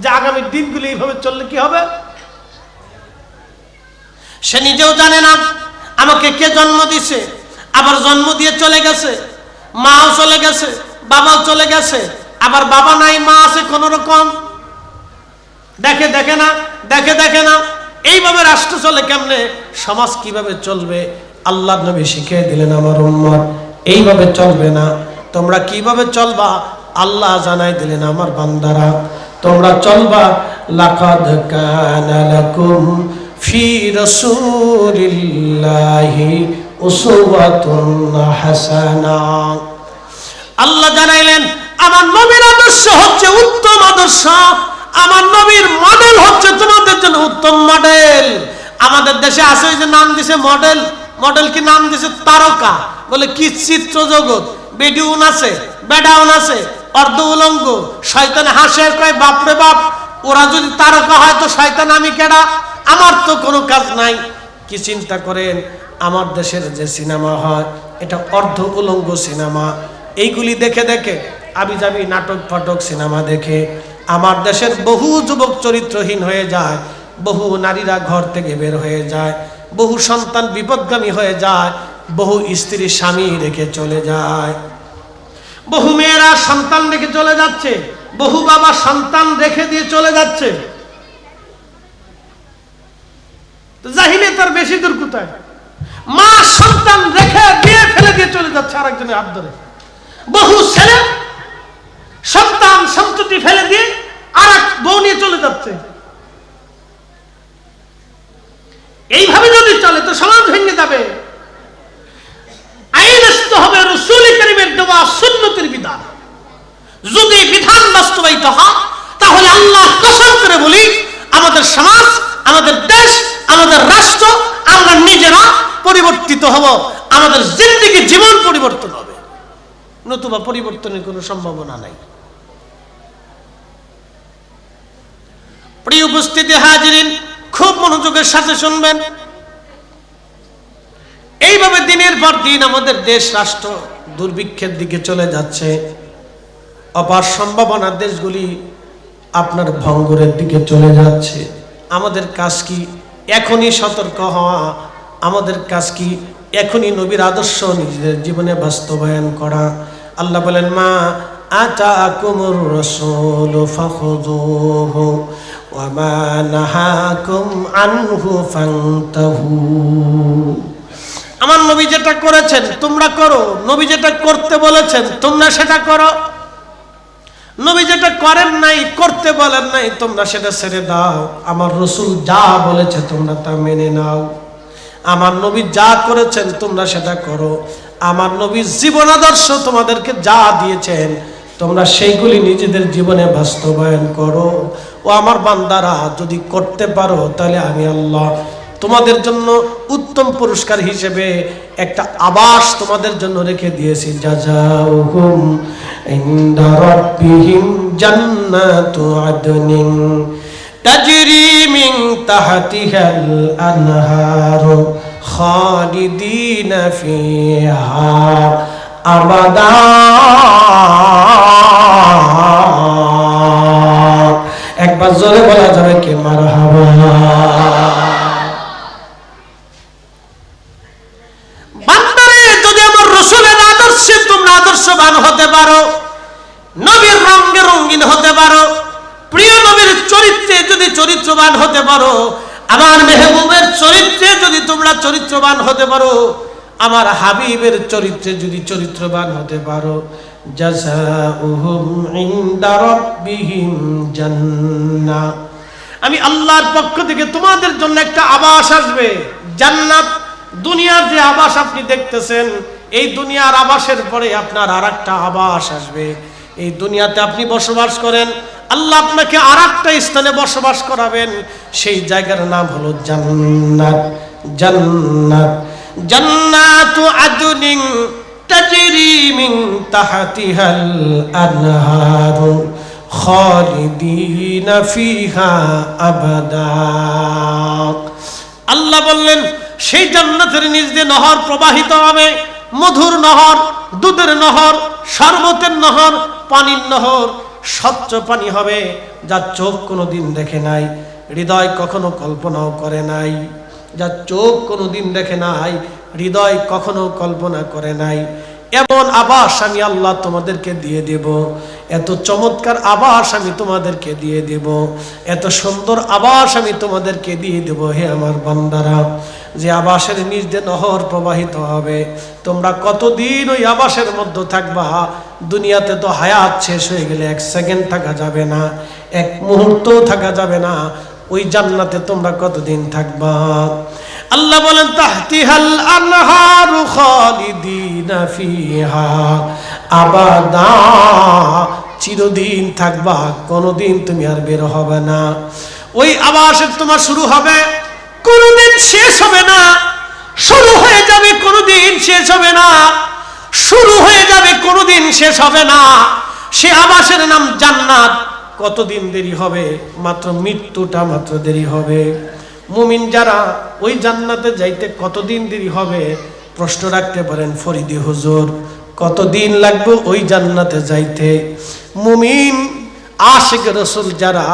Speaker 1: যে আগামী দিনগুলি এইভাবে চললে কি হবে? সে নিজেও জানে না আমাকে কে জন্ম দিছে, আবার জন্ম দিয়ে চলে গেছে, মাও চলে গেছে, বাবাও চলে গেছে, আবার বাবা নাই মা আছে কোন রকম। দেখে না এইভাবে রাষ্ট্র চলে কেমনে, সমাজ কিভাবে চলবে? আল্লাহর নবী শিখিয়ে দিলেন আমার উম্মত এইভাবে চলবে না। তোমরা কিভাবে চলবা আল্লাহ জানাই দিলেন আমার বান্দারা, তোমরা চলবা লাকাদ কানা লাকুম ফি রাসূলিল্লাহি উসওয়াতুন হাসানা। আল্লাহ জানাইলেন আমার নবীর আদর্শ হচ্ছে উত্তম আদর্শ, আমার নবীর মডেল হচ্ছে তোমাদের জন্য উত্তম মডেল। আমাদের দেশে আছে ওই যে নাম দিছে মডেল, মডেল কি নাম দিছে তারকা, বলে কি চিত্র জগৎ, বেডিউন আছে, বেডাউন আছে, অর্ধ উলঙ্গ, শয়তান হাসে কয় বাপরে বাপ, ওরা যদি তারকা হয় তো শয়তান আমি কেডা, আমার তো কোনো কাজ নাই। কি চিন্তা করেন আমার দেশের যে সিনেমা হয় এটা অর্ধ উলঙ্গ সিনেমা। এইগুলি দেখে আবিজাবি নাটক ফাটক সিনেমা দেখে আমার দেশের বহু যুবক চরিত্রহীন হয়ে যায়, বহু নারীরা ঘর থেকে বের হয়ে যায়, বহু সন্তান বিপদগামী হয়ে যায়, বহু স্ত্রী স্বামী রেখে চলে যায়, বহু মেয়েরা সন্তান রেখে চলে যাচ্ছে, বহু বাবা সন্তান রেখে দিয়ে চলে যাচ্ছে। জাহিলিয়াতের বেশি দূর কোথায়? মা সন্তান রেখে দিয়ে ফেলে দিয়ে চলে যাচ্ছে আরেকজনের হাত ধরে। বহু ছেলে সন্তান সন্ততি ফেলে দিয়ে আর এক বউ নিয়ে চলে যাচ্ছে। এইভাবে যদি চলে তো সমাজ ভেঙে যাবে। আইন আসতে হবে রাসূল কারীমের দেওয়া সুন্নতের বিধান। যদি বিধান বাস্তবায়িত হয় তাহলে আল্লাহ কসম করে বলি আমাদের সমাজ, আমাদের দেশ, আমাদের রাষ্ট্র, আমরা নিজেরা পরিবর্তিত হব, আমাদের জিন্দেগি জীবন পরিবর্তন হবে, নতুবা পরিবর্তনের কোনো সম্ভাবনা নাই। প্রিয় উপস্থিতি হাজিরিন, খুব মনোযোগের সাথে শুনবেন। এইভাবে দিনের পর দিন আমাদের দেশ রাষ্ট্র দুর্ভিক্ষের দিকে চলে যাচ্ছে। অপার সম্ভাবনা দেশগুলি আপনার ভঙ্গুরের দিকে চলে যাচ্ছে। আমাদের কাজ কি? এখনই সতর্ক হওয়া। আমাদের কাজ কি? এখনই নবীর আদর্শ নিজেদের জীবনে বাস্তবায়ন করা। আল্লাহ বলেন মা আতাকুমুর রাসূলু ফাখুযুহু ওয়া মা নাহাকুম আনহু ফান্তাহু। আমার নবী যেটা করেছেন তোমরা করো, নবী যেটা করতে বলেছেন তোমরা সেটা করো, নবী যেটা করেন নাই, করতে বলেন নাই, তোমরা সেটা ছেড়ে দাও। আমার রাসূল যা বলেছে তোমরা তা মেনে নাও। আমার নবী যা করেছেন তোমরা সেটা করো। আমার নবীর জীবন আদর্শ তোমাদেরকে যা দিয়েছেন তোমরা সেইগুলি নিজেদের জীবনে বাস্তবায়ন করো। ও আমার বান্দারা, যদি করতে পারো তাহলে আমি আল্লাহ তোমাদের জন্য উত্তম পুরস্কার হিসেবে একটা আবাস তোমাদের জন্য রেখে দিয়েছি। জাযাউহুম ইনদা রাব্বিহিম জান্নাতু আদনিন তাজরি মিন তাহতিহাল আনহারু খালিদিনা ফিহা আবাদা। একবার জোরে বলা যাবে কি মারহাবা। বান্দারে, যদি আমার রাসূলের আদর্শে তোমরা আদর্শবান হতে পারো, নবীর রঙে রঙিন হতে পারো, প্রিয় নবীর চরিত্রে যদি চরিত্রবান হতে পারো, আমার মেহবুবের চরিত্রে যদি তোমরা চরিত্রবান হতে পারো, আমার হাবিবের চরিত্রে যদি চরিত্রবান হতে পারো, জাযাউহুম ইনদা রাব্বিহিম জান্নাহ, আমি আল্লাহর পক্ষ থেকে তোমাদের জন্য একটা আবাস আসবে, জান্নাত। দুনিয়ার যে আবাস আপনি দেখতেছেন, এই দুনিয়ার আবাসের পরে আপনার আরেকটা আবাস আসবে। এই দুনিয়াতে আপনি বসবাস করেন, আল্লাহ আপনাকে আরেকটা স্থানে বসবাস করাবেন, সেই জায়গার নাম হলো জান্নাত। জান্নাত জান্নাতু আদনিন তাজরি মিন তাহতিহাল আনহারু খালিদিনা ফিহা আবাদা। আল্লাহ বললেন সেই জান্নাতের নিচ দিয়ে নহর প্রবাহিত হবে, মধুর নহর, দুধের নহর, শরবতের নহর, পানির নহর, স্বচ্ছ পানি হবে, যা চোখ কোনোদিন দেখে নাই, হৃদয় কখনো কল্পনাও করে নাই। যা চোখ কোনোদিন দেখে নাই, হৃদয় কখনো কল্পনা করে নাই। এমন আবাস আমি আল্লাহ তোমাদেরকে দিয়ে দেব, এত চমৎকার আবাস আমি তোমাদেরকে দিয়ে দেব, এত সুন্দর আবাস আমি তোমাদেরকে দিয়ে দেব। হে আমার বান্দারা, যে আবাসের নিচ দিয়ে নহর প্রবাহিত হবে, তোমরা কতদিন ওই আবাসের মধ্যে থাকবা? দুনিয়াতে তো হায়াত শেষ হয়ে গেলে 1 সেকেন্ড থাকা যাবে না, 1 মুহূর্ত থাকা যাবে না। ওই জান্নাতে তোমরা কতদিন থাকবা? আল্লাহ বলেন তাহতিহাল আনহারু খালিদিনা ফিহা আবাদা, চিরদিন থাকবা, কোনোদিন তুমি আর বের হবে না। ওই আবাসের তোমার শুরু হবে, কোনোদিন শেষ হবে না। শুরু হয়ে যাবে, কোনোদিন শেষ হবে না। শুরু হয়ে যাবে, কোনোদিন শেষ হবে না। সে আবাসের নাম জান্নাত। কতদিন দেরি হবে? মাত্র মৃত্যুটা মাত্র দেরি হবে। মুমিন যারা, ওই জান্নাতে যাইতে কতদিন দেরি হবে? প্রশ্ন রাখতে পারেন ফরিদি হুজুর, কতদিন লাগবে ওই জান্নাতে যাইতে? মুমিন আশিক রসুল যারা,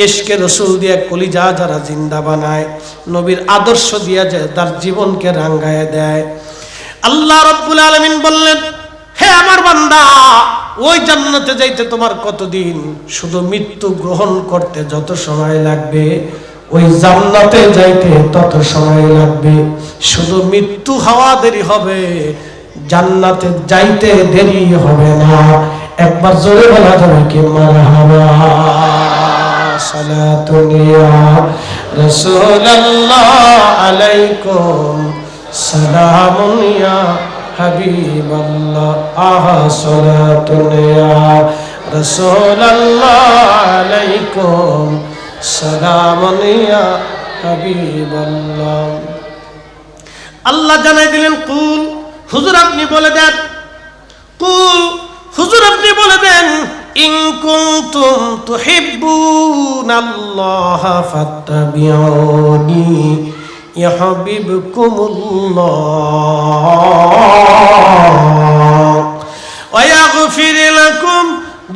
Speaker 1: ইশকে রসুল দিয়ে কলিজা যারা জিন্দা বানায়, নবীর আদর্শ দিয়ে যায়, তার জীবনকে রাঙ্গায় দেয়। আল্লাহ রাব্বুল আলামিন বললেন, হে আমার বান্দা, ওই জান্নাতে যাইতে তোমার কতদিন? শুধু মৃত্যু গ্রহণ করতে যত সময় লাগবে, ওই জান্নাতে যাইতে তত সময় লাগবে। শুধু মৃত্যু হওয়া দেরি হবে, জান্নাতে যাইতে দেরি হবে না। একবার জোরে বলা যাবে কি মারহাবা। সালাতুন ইয়া রাসূলুল্লাহ আলাইকুম, সালামুন ইয়া হাবিবাল্লাহ, আহা সালাতুন ইয়া রাসূলুল্লাহ আলাইকুম, সালামুন ইয়া হাবিবাল্লাহ। আল্লাহ জানাই দিলেন, কুল, হুজুর আপনি বলে দেন, কুল, হুজুর আপনি বলে দেন, ইন কুনতুম তুহিব্বুনাল্লাহ ফাত্তাবিউনি ইউহিব্বুকুমুল্লাহ ওয়া ইয়াগফির লাকুম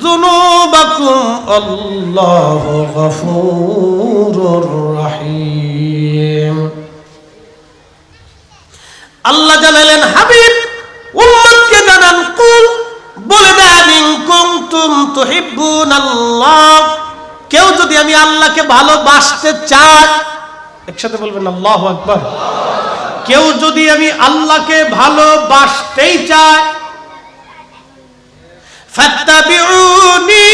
Speaker 1: যুনুবাকুম, আল্লাহু গফুরুর রহিম। আল্লাহ জানালেন, হাবিব উম্মতকে জানান, কুল, বলে দেন, ইন কুনতুম তুহিব্বুনাল্লাহ, কেউ যদি আমি আল্লাহকে ভালোবাসতে চায়, একসাথে বলবেন আল্লাহু আকবার। কেউ যদি আমি আল্লাহকে ভালোবাসতেই চায়, ফাত্তাবিউনি,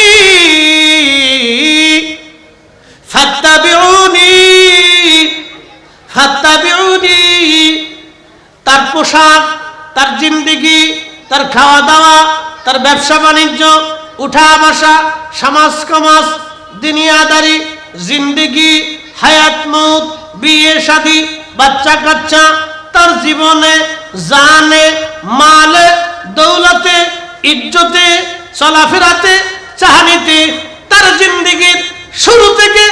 Speaker 1: ফাত্তাবিউনি, ফাত্তাবিউনি, তার পোশাক, তার জিন্দেগি, তার খাওয়া দাওয়া, তার ব্যবসা বাণিজ্য, উঠা বসা, সমাজ সমাজ, দুনিয়াদারি, জিন্দেগি, হায়াত মউত, বিয়ে শাদী, বাচ্চা কাচ্চা, তার জীবনে, জানে, মালে, দৌলতে, ইজ্জতে, চলাফেরাতে, চাহানিতে, তার জিন্দেগির শুরু থেকে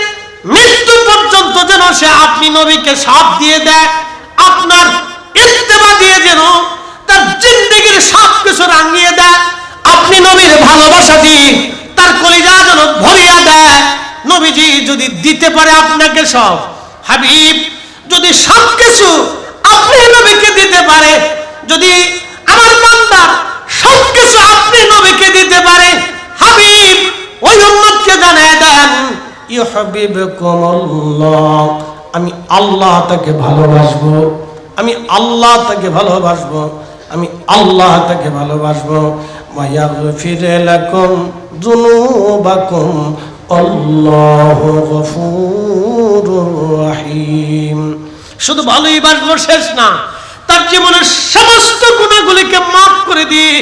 Speaker 1: মৃত্যু পর্যন্ত যেন সে আপনি নবীকে সব দিয়ে দেয়, আপনার ইত্তেবা দিয়ে যেন তার জিন্দেগির সব কিছু রাঙিয়ে দেয়, আপনি নবীর ভালোবাসা দিয়ে তার কলিজা যেন ভরিয়া দেয়। নবীজি যদি দিতে পারে আপনাকে সব, হাবিব যদি সব কিছু আপনি নবীকে দিতে পারে, যদি আমার বান্দা সব কিছু আপনি নবীকে দিতে পারে, হাবিব ওই উম্মতকে জানায় দেন, ইউহিব্বুকুমুল্লাহ, আমি আল্লাহ তাকে ভালোবাসবো, আমি আল্লাহ তাকে ভালোবাসবো, আমি আল্লাহ তাকে ভালোবাসবো। ওয়া ইয়াগফির লাকুম যুনুবাকুম, আল্লাহু গফুরুর রহিম। শুধু ভালোই বাসবো শেষ না, তার জীবনের সমস্ত গুনাহগুলিকে মাফ করে দিয়ে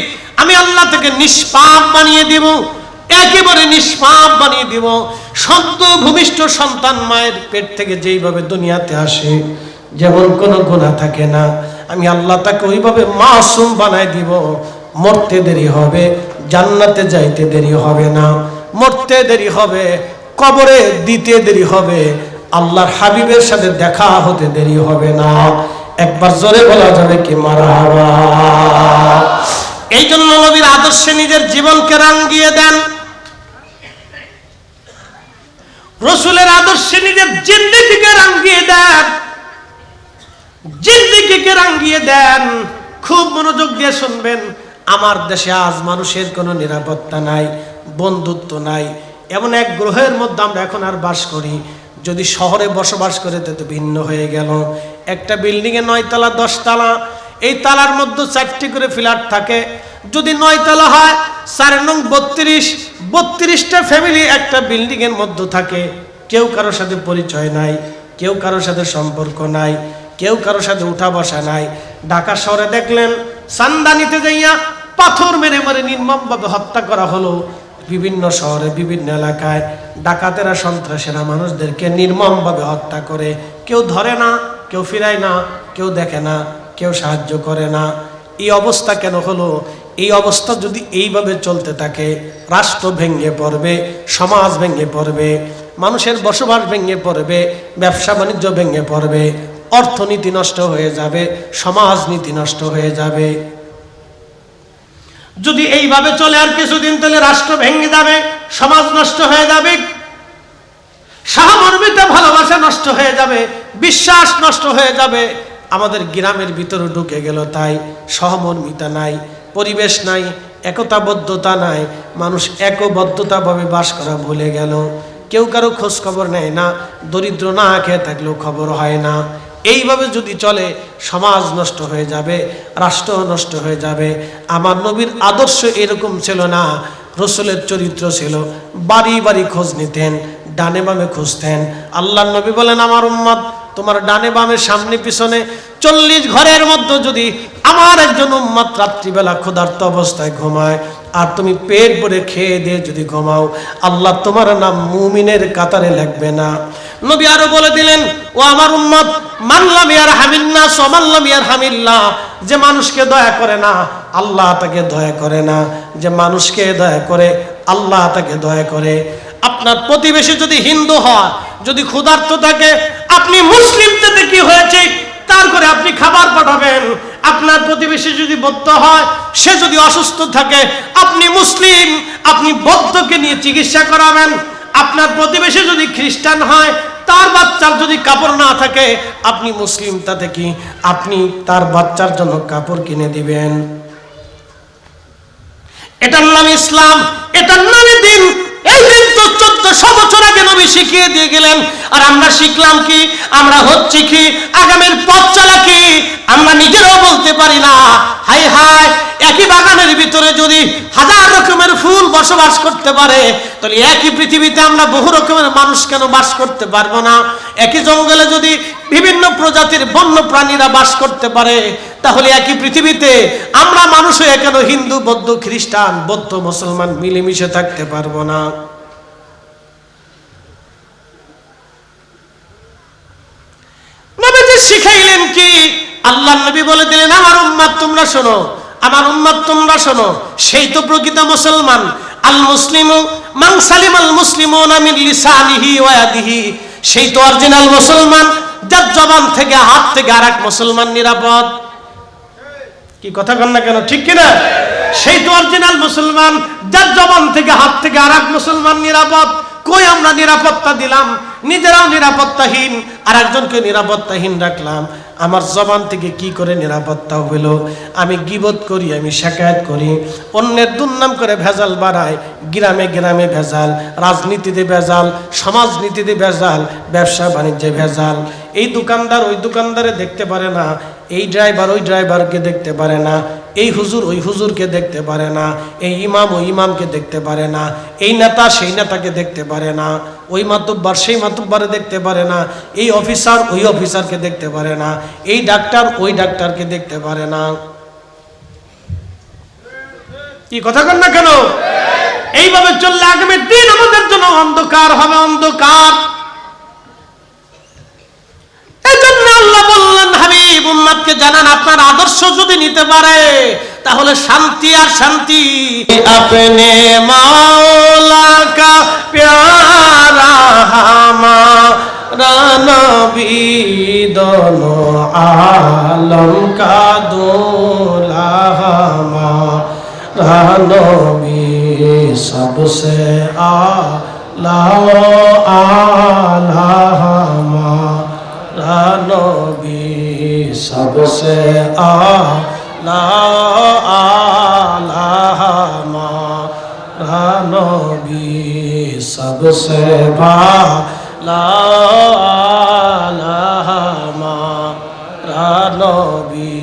Speaker 1: আমি আল্লাহ থেকে নিষ্পাপ বানিয়ে দিব, একেবারে নিষ্পাপ বানিয়ে দিব। সদ্য ভূমিষ্ঠ সন্তান মায়ের পেট থেকে যেইভাবে দুনিয়াতে আসে, যেমন কোনো গুনাহ থাকে না, আমি আল্লাহ তাকে ওইভাবে মাসুম বানাই দিব। মরতে দেরি হবে, জান্নাতে যাইতে দেরি হবে না। মরতে দেরি হবে, কবরে দিতে দেরি হবে, আল্লাহর হাবিবের সাথে দেখা হতে দেরি হবে না। একবার জোরে বলা যাবে কি মারহাবা। এই জন্য নবীর আদর্শে নিজের জীবনকে রাঙিয়ে দেন, রসুলের আদর্শে নিজের জিন্দেগিকে রাঙিয়ে দেন, জিন্দেগিকে রাঙিয়ে দেন। খুব মনোযোগ দিয়ে শুনবেন। আমার দেশে আজ মানুষের কোনো নিরাপত্তা নাই, বন্ধুত্ব নাই। এমন এক গ্রহের মধ্যে আমরা এখন আর বাস করি। যদি শহরে বসবাস করে তো ভিন্ন হয়ে গেল। একটা বিল্ডিংয়ে 9 তলা 10 তলা, এই তালার মধ্যে 4টি করে ফ্ল্যাট থাকে। যদি 9 তলা হয়, 4 নং 32টা ফ্যামিলি একটা বিল্ডিংয়ের মধ্যে থাকে। কেউ কারোর সাথে পরিচয় নাই, কেউ কারোর সাথে সম্পর্ক নাই, কেউ কারোর সাথে উঠা বসা নাই। ঢাকা শহরে দেখলেন চান্দানিতে যাইয়া পাথর মেরে মেরে নির্মমভাবে হত্যা করা হলো। বিভিন্ন শহরে বিভিন্ন এলাকায় ডাকাতেরা সন্ত্রাসীরা মানুষদেরকে নির্মমভাবে হত্যা করে। কেউ ধরে না, কেউ ফিরায় না, কেউ দেখে না, কেউ সাহায্য করে না। এই অবস্থা কেন হলো? এই অবস্থা যদি এইভাবে চলতে থাকে, রাষ্ট্র ভেঙে পড়বে, সমাজ ভেঙে পড়বে, মানুষের বসবাস ভেঙে পড়বে, ব্যবসা বাণিজ্য ভেঙে পড়বে, অর্থনীতি নষ্ট হয়ে যাবে, সমাজনীতি নষ্ট হয়ে যাবে। যদি এইভাবে চলে আর কিছুদিন, তাহলে রাষ্ট্র ভেঙে যাবে, সমাজ নষ্ট হয়ে যাবে, সহমর্মিতা ভালোবাসা নষ্ট হয়ে যাবে, বিশ্বাস নষ্ট হয়ে যাবে। আমাদের গ্রামের ভিতরে ঢুকে গেল তাই। সহমর্মিতা নাই, পরিবেশ নাই, একতাবদ্ধতা নাই, মানুষ একবদ্ধতাভাবে বাস করা ভুলে গেল। কেউ কারো খোঁজ খবর নেয় না, দরিদ্র না খেয়ে থাকলেও খবর হয় না। এইভাবে যদি চলে সমাজ নষ্ট হয়ে যাবে, রাষ্ট্র নষ্ট হয়ে যাবে। আমার নবীর আদর্শ এরকম ছিল না। রসুলের চরিত্র ছিল বাড়ি বাড়ি খোঁজ নিতেন, ডানে বামে খুঁজতেন। আল্লাহর নবী বলেন, আমার উম্মত তোমার ডানে বামে সামনে পিছনে 40 ঘরের মধ্যে যদি আমার একজন উম্মত রাত্রিবেলা ক্ষুধার্ত অবস্থায় ঘুমায়, আর তুমি পেট ভরে খেয়ে দিয়ে যদি ঘুমাও, আল্লাহ তোমার নাম মুমিনের কাতারে লিখবে না। নবী আরো বলে দিলেন, ও আমার উম্মত, মানলাম ইয়ারহামিন্নাস ওয়া মানলাম ইয়ারহামিল্লাহ, যে মানুষকে দয়া করে না আল্লাহ তাকে দয়া করে না, যে মানুষকে দয়া করে আল্লাহ তাকে দয়া করে। আপনার প্রতিবেশী যদি হিন্দু হয়, যদি ক্ষুধার্ত থাকে, আপনি মুসলিম তাতে কি হয়েছে তার করে আপনি খাবার পাঠাবেন। আপনার প্রতিবেশী যদি বৌদ্ধ হয়, সে যদি অসুস্থ থাকে, আপনি মুসলিম, আপনি বৌদ্ধকে নিয়ে চিকিৎসা করাবেন। আপনার প্রতিবেশী যদি খ্রিস্টান হয়, তার বাচ্চার যদি কাপড় না থাকে, আপনি মুসলিম তাতে কি, আপনি তার বাচ্চার জন্য কাপড় কিনে দিবেন। এটার নাম ইসলাম, এটার নামে দিন। এই দিন তো 1400 বছর আগে নবী শিখিয়ে দিয়ে গেলেন। আর আমরা শিখলাম কি? আমরা হচ্ছে কি? আগামীর পথ চলা কি আমরা নিজেরাও বলতে পারি না। হাই হাই, একই বাগানের ভিতরে যদি 1000 রকমের ফুল বসবাস করতে পারে, তাহলে একই পৃথিবীতে আমরা বহু রকমের মানুষ কেন বাস করতে পারবো না? একই জঙ্গলে যদি বিভিন্ন প্রজাতির বন্য প্রাণীরা বাস করতে পারে, তাহলে একই পৃথিবীতে আমরা মানুষ হয়ে কেন হিন্দু, বৌদ্ধ, খ্রিস্টান, বৌদ্ধ, মুসলমান মিলেমিশে থাকতে পারবো না? নবীজি শিখাইলেন কি? আল্লাহ নবী বলে দিলেন, আমার উম্মত তোমরা শোনো, আমার উম্মত তোমরা শোনো। সেই তো প্রকৃত মুসলমান। আল মুসলিমু মান সালিমাল মুসলিমুনা মিন লিসানিহি ওয়া ইয়াদিহি। সেই তো অরিজিনাল মুসলমান, যার জবান থেকে হাত থেকে আরেক মুসলমান নিরাপদ। কি কথা কন না কেন, ঠিক কিনা? সেই তো অরিজিনাল মুসলমান, যার জবান থেকে হাত থেকে আরেক মুসলমান নিরাপদ। কই আমরা নিরাপত্তা দিলাম? নিজেরাও নিরাপত্তাহীন, আর একজনকে নিরাপত্তাহীন রাখলাম। আমার জবান থেকে কি করে নিরাপত্তা হইল? আমি গীবত করি, আমি শাকায়াত করি, অন্যের দুর্নাম করে ভেজাল বাড়াই, গ্রামে গ্রামে ভেজাল, রাজনীতিতে ভেজাল, সমাজনীতিতে ভেজাল, ব্যবসা বাণিজ্যে ভেজাল। এই দোকানদার ওই দোকানদারে দেখতে পারে না, এই ড্রাইভার ওই ড্রাইভারকে দেখতে পারে না, এই হুজুর ওই হুজুরকে দেখতে পারে না, এই ইমাম ওই ইমামকে দেখতে পারে না, এই নেতা সেই নেতাকে দেখতে পারে না, ওই মাতুব্বার সেই মাতুব্বারে দেখতে পারে না, এই অফিসার ওই অফিসারকে দেখতে পারে না, এই ডাক্তার ওই ডাক্তারকে দেখতে পারে না। কি কথা কন না কেন? এইভাবে চললে আগামী দিন আমাদের জন্য অন্ধকার হবে, অন্ধকার। এজন্য আল্লাহ বললেন, হাবিব উম্মতকে জানান, আপনার আদর্শ যদি নিতে পারে তাহলে শান্তি আর শান্তি। আপনি মাওলা কা প্যারা হামারা নবী দোনো আলম কা দুলহা নবী सबसे आला आला हमारा नबी सबसे आला आला हमारा नबी सबसे आला आला हमारा नबी।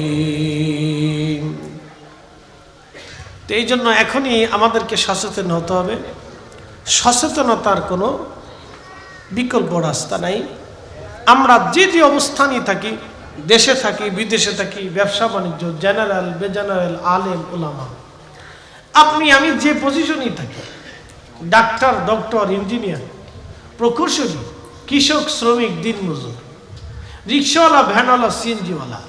Speaker 1: এই জন্য এখনই আমাদেরকে সচেতন হতে হবে। সচেতনতার কোনো বিকল্প রাস্তা নাই। আমরা যে যে অবস্থানই থাকি, দেশে থাকি বিদেশে থাকি, ব্যবসা বাণিজ্য, জেনারেল বেজেনারেল, আলেম ওলামা, আপনি আমি যে পজিশনই থাকি, ডাক্তার ডক্টর ইঞ্জিনিয়ার প্রকৌশলী, কৃষক শ্রমিক দিনমজুর, রিক্সাওয়ালা ভ্যানওয়ালা সিএনজিওয়ালা,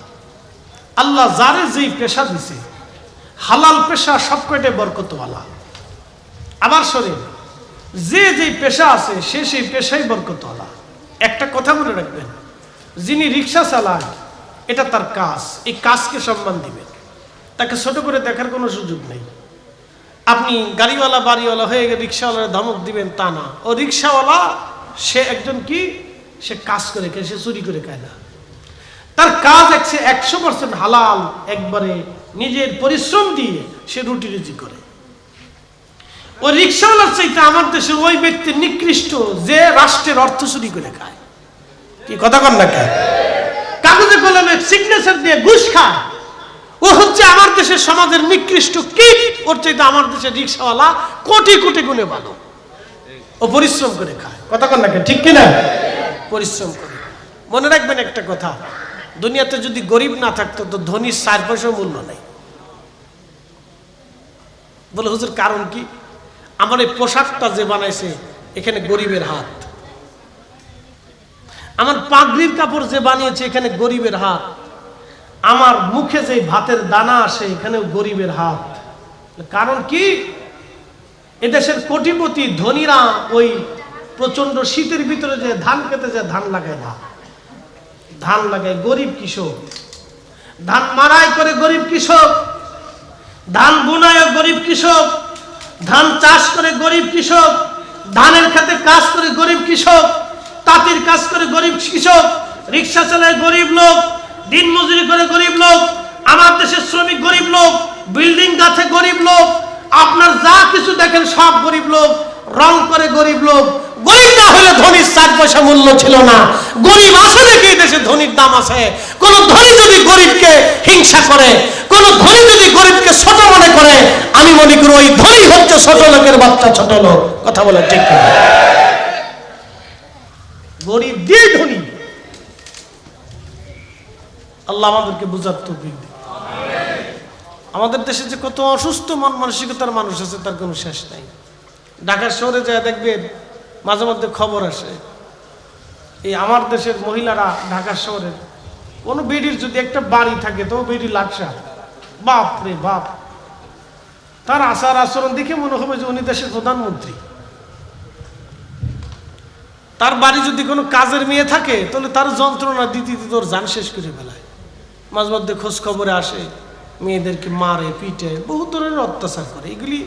Speaker 1: আল্লাহ যারে যেই পেশা দিছে হালাল পেশা সবকটা বরকতওয়ালা। আবার শোনেন, যে যেই পেশা আছে সে সেই পেশাই বরকতওয়ালা। একটা কথা মনে রাখবেন, যিনি রিক্সা চালান এটা তার কাজ, এই কাজকে সম্মান দিবেন, তাকে ছোট করে দেখার কোনো সুযোগ নেই। আপনি গাড়িওয়ালা বাড়িওয়ালা হয়ে গেলে রিক্সাওয়ালার ধমক দিবেন তা না। ও রিক্সাওয়ালা সে একজন কি, সে কাজ করে খায়, সে চুরি করে খায় না। তার কাজ 100% হালাল, একবারে নিজের পরিশ্রম দিয়ে সে রুটি রুজি করে। ওই রিক্সাওয়ালার চাইতে আমার দেশের ওই ব্যক্তি নিকৃষ্ট যে রাষ্ট্রের অর্থ চুরি করে খায়। কি কথা কন না কেন? কাগজে কলমে সিগনেচার দিয়ে ঘুষ খায়, ও হচ্ছে আমার দেশের সমাজের নিকৃষ্ট কীট। ওর চাইতে আমার দেশের রিক্সাওয়ালা কোটি কোটি গুণে ভালো। ও পরিশ্রম করে খায়। কথা কন না কেন? ঠিক কিনা? পরিশ্রম করে। মনে রাখবেন একটা কথা, দুনিয়াতে যদি গরিব না থাকতো তো ধনীর 4 পয়সা মূল্য নেই। বলে হুজুর কারণ কি? আমার এই পোশাকটা যে বানাইছে এখানে গরিবের হাত, আমার পাগড়ির কাপড় যে বানিয়েছে এখানে গরিবের হাত, আমার মুখে যে ভাতের দানা আসে এখানেও গরিবের হাত। কারণ কি? এদেশের কোটিপতি ধনীরা ওই প্রচন্ড শীতের ভিতরে যে ধান খেতে যায় ধান লাগায় না, ধান লাগায় গরিব কৃষক। ধান মারাই করে গরিব কৃষক, ধান বুনায় গরিব কৃষক, ধান চাষ করে গরিব কৃষক, ধানের খেতে কাজ করে গরিব কৃষক, তাঁতির কাজ করে গরিব কৃষক, রিক্সা চালায় গরিব লোক, দিন মজুরি করে গরিব লোক, আমার দেশের শ্রমিক গরিব লোক, বিল্ডিং গাছে গরিব লোক, আপনার যা কিছু দেখেন সব গরিব লোক, রং করে গরিব লোক। গরিব না হলে ধনীর 4 পয়সা মূল্য ছিল না। গরিব আছে দেখে দেশে ধনীর দাম আছে। কোন ধনী যদি গরিবকে হিংসা করে, কোন ধনী যদি গরিবকে ছোট মনে করে, আমি মনে করি ওই ধনী হচ্ছে ছোট লোকের বাচ্চা, ছোট লোক। কথা বলে ঠিক না? গরিব দিয়ে ধনী। আল্লাহ আমাদেরকে বুঝার তৌফিক দিন। আমাদের দেশে যে কত অসুস্থ মন মানসিকতার মানুষ আছে তার কোনো শেষ নাই। ঢাকা শহরে যায় দেখবেন মাঝে মধ্যে খবর আসে, এই আমার দেশের মহিলারা ঢাকা শহরের কোনো বেডির যদি একটা বাড়ি থাকে তো বেডি লাকসা, বাপ রে বাপ, তার আচার আচরণ দেখে মনে হবে যে উনি দেশের প্রধানমন্ত্রী। তার বাড়ি যদি কোনো কাজের মেয়ে থাকে তাহলে তার যন্ত্রণা দিতে দিতে ওর জান শেষ করে ফেলায়। মাঝে মধ্যে খোঁজ খবরে আসে, মেয়েদেরকে মারে পিটে বহু ধরনের অত্যাচার করে। এগুলি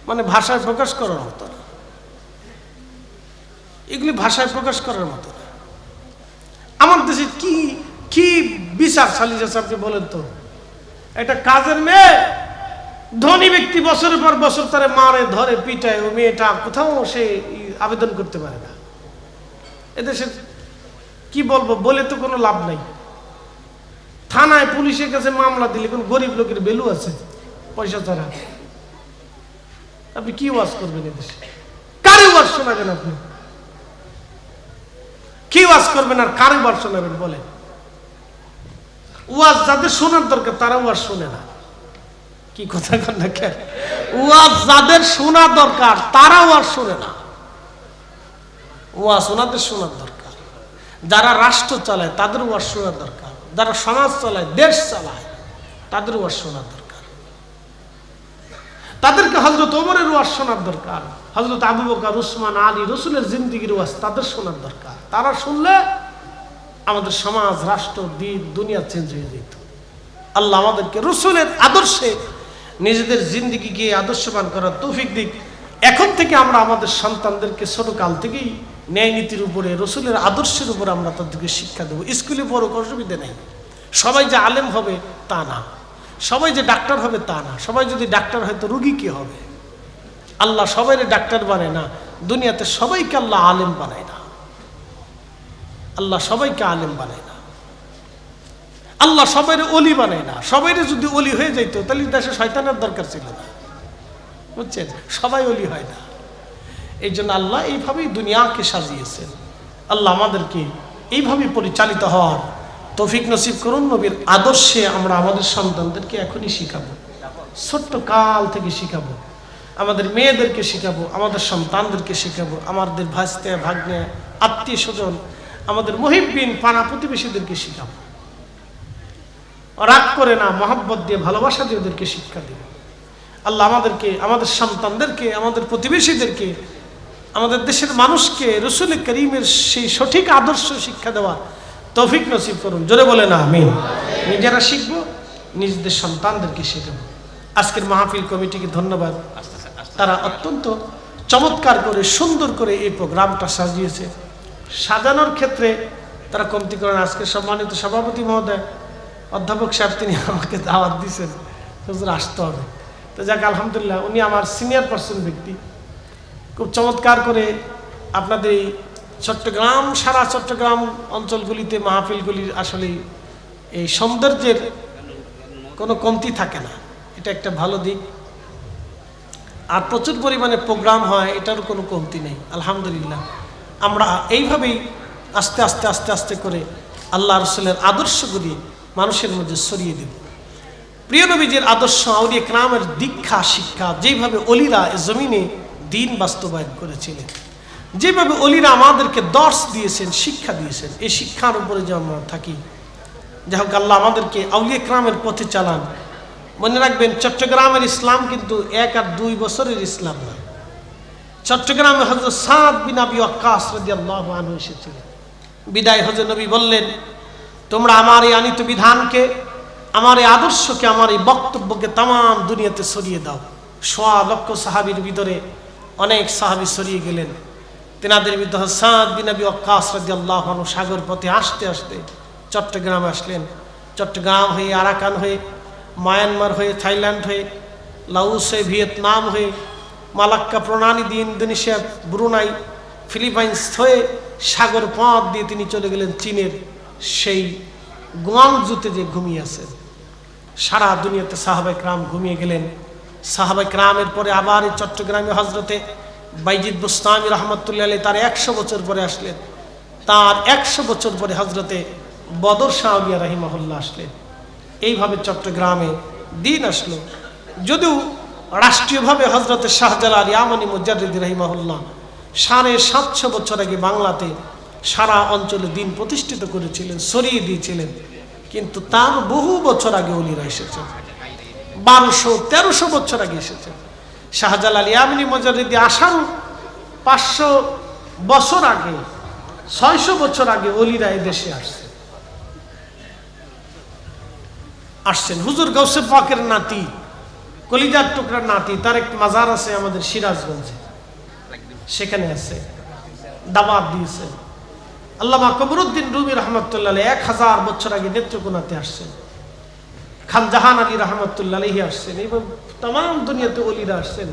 Speaker 1: মানে ভাষায় প্রকাশ করার মতো না, এগুলি ভাষায় প্রকাশ করার মতো না। আমার দেশে কি কি বিচার চালিয়ে যাচ্ছে আপনি বলেন তো? একটা কাজের মেয়ে ধনী ব্যক্তি বছরের পর বছর তারে মারে ধরে পিটায়, ও মেয়েটা কোথাও সে আবেদন করতে পারে না। এদেশে কি বলবো, বলে তো কোনো লাভ নাই। থানায় পুলিশের কাছে মামলা দিলে কোন গরিব লোকের ভ্যালু আছে পয়সা ছাড়া? আপনি কি ওয়াজ করবেন এদেশে? কারে ওয়াজ শোনাবেন আপনি? কি ওয়াজ করবেন আর কারে ওয়াজ শোনাবেন বলেন? ওয়াজ যাদের শোনার দরকার তারা ওয়াজ শোনে না। কি কথা কন না কেন? ওয়াজ যাদের শোনা দরকার তারা ওয়াজ শোনে না। ওয়াজ ওনাদের শোনার দরকার। যারা রাষ্ট্র চালায় তাদের ওয়াজ শোনার দরকার। যারা সমাজ চালায়, দেশ চালায়, তাদের ওয়াজ শোনার দরকার। তাদেরকে হযরত ওমরের ওয়াজ শোনার দরকার, হযরত আবু বকর, উসমান, আলী, রাসূলের জিন্দেগির ওয়াজ তাদের শোনার দরকার। তারা শুনলে আমাদের সমাজ, রাষ্ট্র, দিন, দুনিয়া চেঞ্জ হয়ে যেত। আল্লাহ আমাদেরকে রাসূলের আদর্শে নিজেদের জিন্দেগিকে আদর্শবান করার তৌফিক দিক। এখন থেকে আমরা আমাদের সন্তানদেরকে ছোটকাল থেকেই ন্যায় নীতির উপরে, রাসূলের আদর্শের উপরে আমরা তাদেরকে শিক্ষা দেবো। স্কুলে পড়ুক, অসুবিধা নেই। সবাই যে আলেম হবে তা না, সবাই যে ডাক্তার হবে তা না। সবাই যদি ডাক্তার হয় তো রুগী কি হবে? আল্লাহ সবাইরে ডাক্তার বানায় না, দুনিয়াতে সবাইকে আল্লাহ আলেম বানায় না। আল্লাহ সবাইকে আলেম বানায় না। আল্লাহ সবাইরে অলি বানায় না। সবাইরে যদি অলি হয়ে যাইত তাহলে দেশে শয়তানের দরকার ছিল না, বুঝছেন? সবাই অলি হয় না। এই জন্য আল্লাহ এইভাবেই দুনিয়াকে সাজিয়েছেন। আল্লাহ আমাদেরকে এইভাবেই পরিচালিত হওয়ার তৌফিক নসিব করুন। নবীর আদর্শে আমরা আমাদের সন্তানদেরকে এখনই শিখাবো, ছোট্ট কাল থেকে শিখাবো। আমাদের মেয়েদেরকে শিখাবো, আমাদের সন্তানদেরকে শিখাবো, আমাদের ভাস্তে, ভাগ্নে, আত্মীয় স্বজন, আমাদের মুহিব্বিন, পাড়া প্রতিবেশীদেরকে শিখাবো। রাগ করে না, মহব্বত দিয়ে, ভালোবাসা দিয়ে ওদেরকে শিক্ষা দেব। আল্লাহ আমাদেরকে, আমাদের সন্তানদেরকে, আমাদের প্রতিবেশীদেরকে, আমাদের দেশের মানুষকে রাসূল করিমের সেই সঠিক আদর্শ শিক্ষা দেওয়া তৌফিক নসিব করুন। জোরে বলে না আমিন। নিজেরা শিখবো, নিজেদের সন্তানদেরকে শেখাবো। আজকের মাহফিল কমিটিকে ধন্যবাদ। তারা অত্যন্ত চমৎকার করে, সুন্দর করে এই প্রোগ্রামটা সাজিয়েছে। সাজানোর ক্ষেত্রে তারা কমতি করেন। আজকে সম্মানিত সভাপতি মহোদয়, অধ্যাপক সাহেব, তিনি আমাকে দাওয়াত দিয়েছেন, হুজুর আসতে হবে। তো যাক, আলহামদুলিল্লাহ, উনি আমার সিনিয়র পার্সন ব্যক্তি। খুব চমৎকার করে আপনাদের এই চট্টগ্রাম, সারা চট্টগ্রাম অঞ্চলগুলিতে মাহফিলগুলির আসলে এই সৌন্দর্যের কোনো কমতি থাকে না। এটা একটা ভালো দিক। আর প্রচুর পরিমাণে প্রোগ্রাম হয়, এটারও কোনো কমতি নেই। আলহামদুলিল্লাহ, আমরা এইভাবেই আস্তে আস্তে আস্তে আস্তে করে আল্লাহ রাসূলের আদর্শগুলি মানুষের মধ্যে ছড়িয়ে দেব। প্রিয় নবীজির আদর্শ, আউলিয়া কেরামের দীক্ষা, শিক্ষা, যেভাবে অলিরা এ জমিনে দিন বাস্তবায়ন করেছিলেন, যেভাবে অলিরা আমাদেরকে দর্শ দিয়েছেন, শিক্ষা দিয়েছেন, এই শিক্ষার উপরে যে আমরা থাকি। যাই হোক, আল্লাহ আমাদেরকে আউলিয়া কেরামের পথে চালান। মনে রাখবেন, চট্টগ্রামের ইসলাম কিন্তু 1 আর 2 বছরের ইসলাম না। চট্টগ্রামে হযরত সাদ বিন আবি ওয়াক্কাস রাদিয়াল্লাহু আনহু এসেছিলেন। বিদায় হযরত নবী বললেন, তোমরা আমার এই আনিত বিধানকে, আমার এই আদর্শকে, আমার এই বক্তব্যকে তাম দুনিয়াতে ছড়িয়ে দাও। 1.25 লক্ষ সাহাবীর ভিতরে অনেক সাহাবী ছড়িয়ে গেলেন। তেনাদের ভিতরে সাদ বিন আবি ওয়াক্কাস রাদিয়াল্লাহু আনহু সাগর পথে আসতে আসতে চট্টগ্রামে আসলেন। চট্টগ্রাম হয়ে, আরাকান হয়ে, মায়ানমার হয়ে, থাইল্যান্ড হয়ে, লাওস হয়ে, ভিয়েতনাম হয়ে, মালাক্কা প্রণালী দিয়ে, ইন্দোনেশিয়া, ব্রুনাই, ফিলিপাইন্স হয়ে সাগর পথ দিয়ে তিনি চলে গেলেন চীনের সেই গুয়াংজুতে, যে ঘুমিয়ে আছেন। সারা দুনিয়াতে সাহাবায়ে কেরাম ঘুমিয়ে গেলেন। সাহাবায়ে কেরামের পরে আবার এই চট্টগ্রামে হজরতে বাইজিদ বুস্তামি রহমতুল্লাহ আলাইহি তার 100 বছর পরে আসলেন। তার 100 বছর পরে হজরতে বদর শাহ আউলিয়া রাহিমাহুল্লাহ আসলেন। এইভাবে চট্টগ্রামে দিন আসলো। যদিও রাষ্ট্রীয়ভাবে হজরতে শাহজালাল ইয়ামানি মুজাদ্দিদ রাহিমাহুল্লাহ 750 বছর আগে বাংলাতে সারা অঞ্চলে দিন প্রতিষ্ঠিত করেছিলেন, ছড়িয়ে দিয়েছিলেন, কিন্তু তার বহু বছর আগে ওলিরা এসেছেন। 1200-1300 বছর আগে এসেছেন। শাহজালাল ইয়ামানি মুজাদ্দিদ আসার 500 বছর আগে, 600 বছর আগে ওলিরা এই দেশে আসছেন। হুজুর গাউসে পাকের নাতি, কলিজার টুকরার নাতি, তার এক মাজার আছে আমাদের সিরাজগঞ্জে, সেখানে আছে, দাওয়াত দিয়েছেন। আল্লামা কবরউদ্দিন রুমি রহমতুল্লাহ আলাইহি 1000 বছর আগে নেত্রকোনাতে আসছেন। খান জাহান আলী রহমতুল্লাহ আলাইহি আসছেন, এবং তাম দুনিয়াতে ওলিরা আসছেন।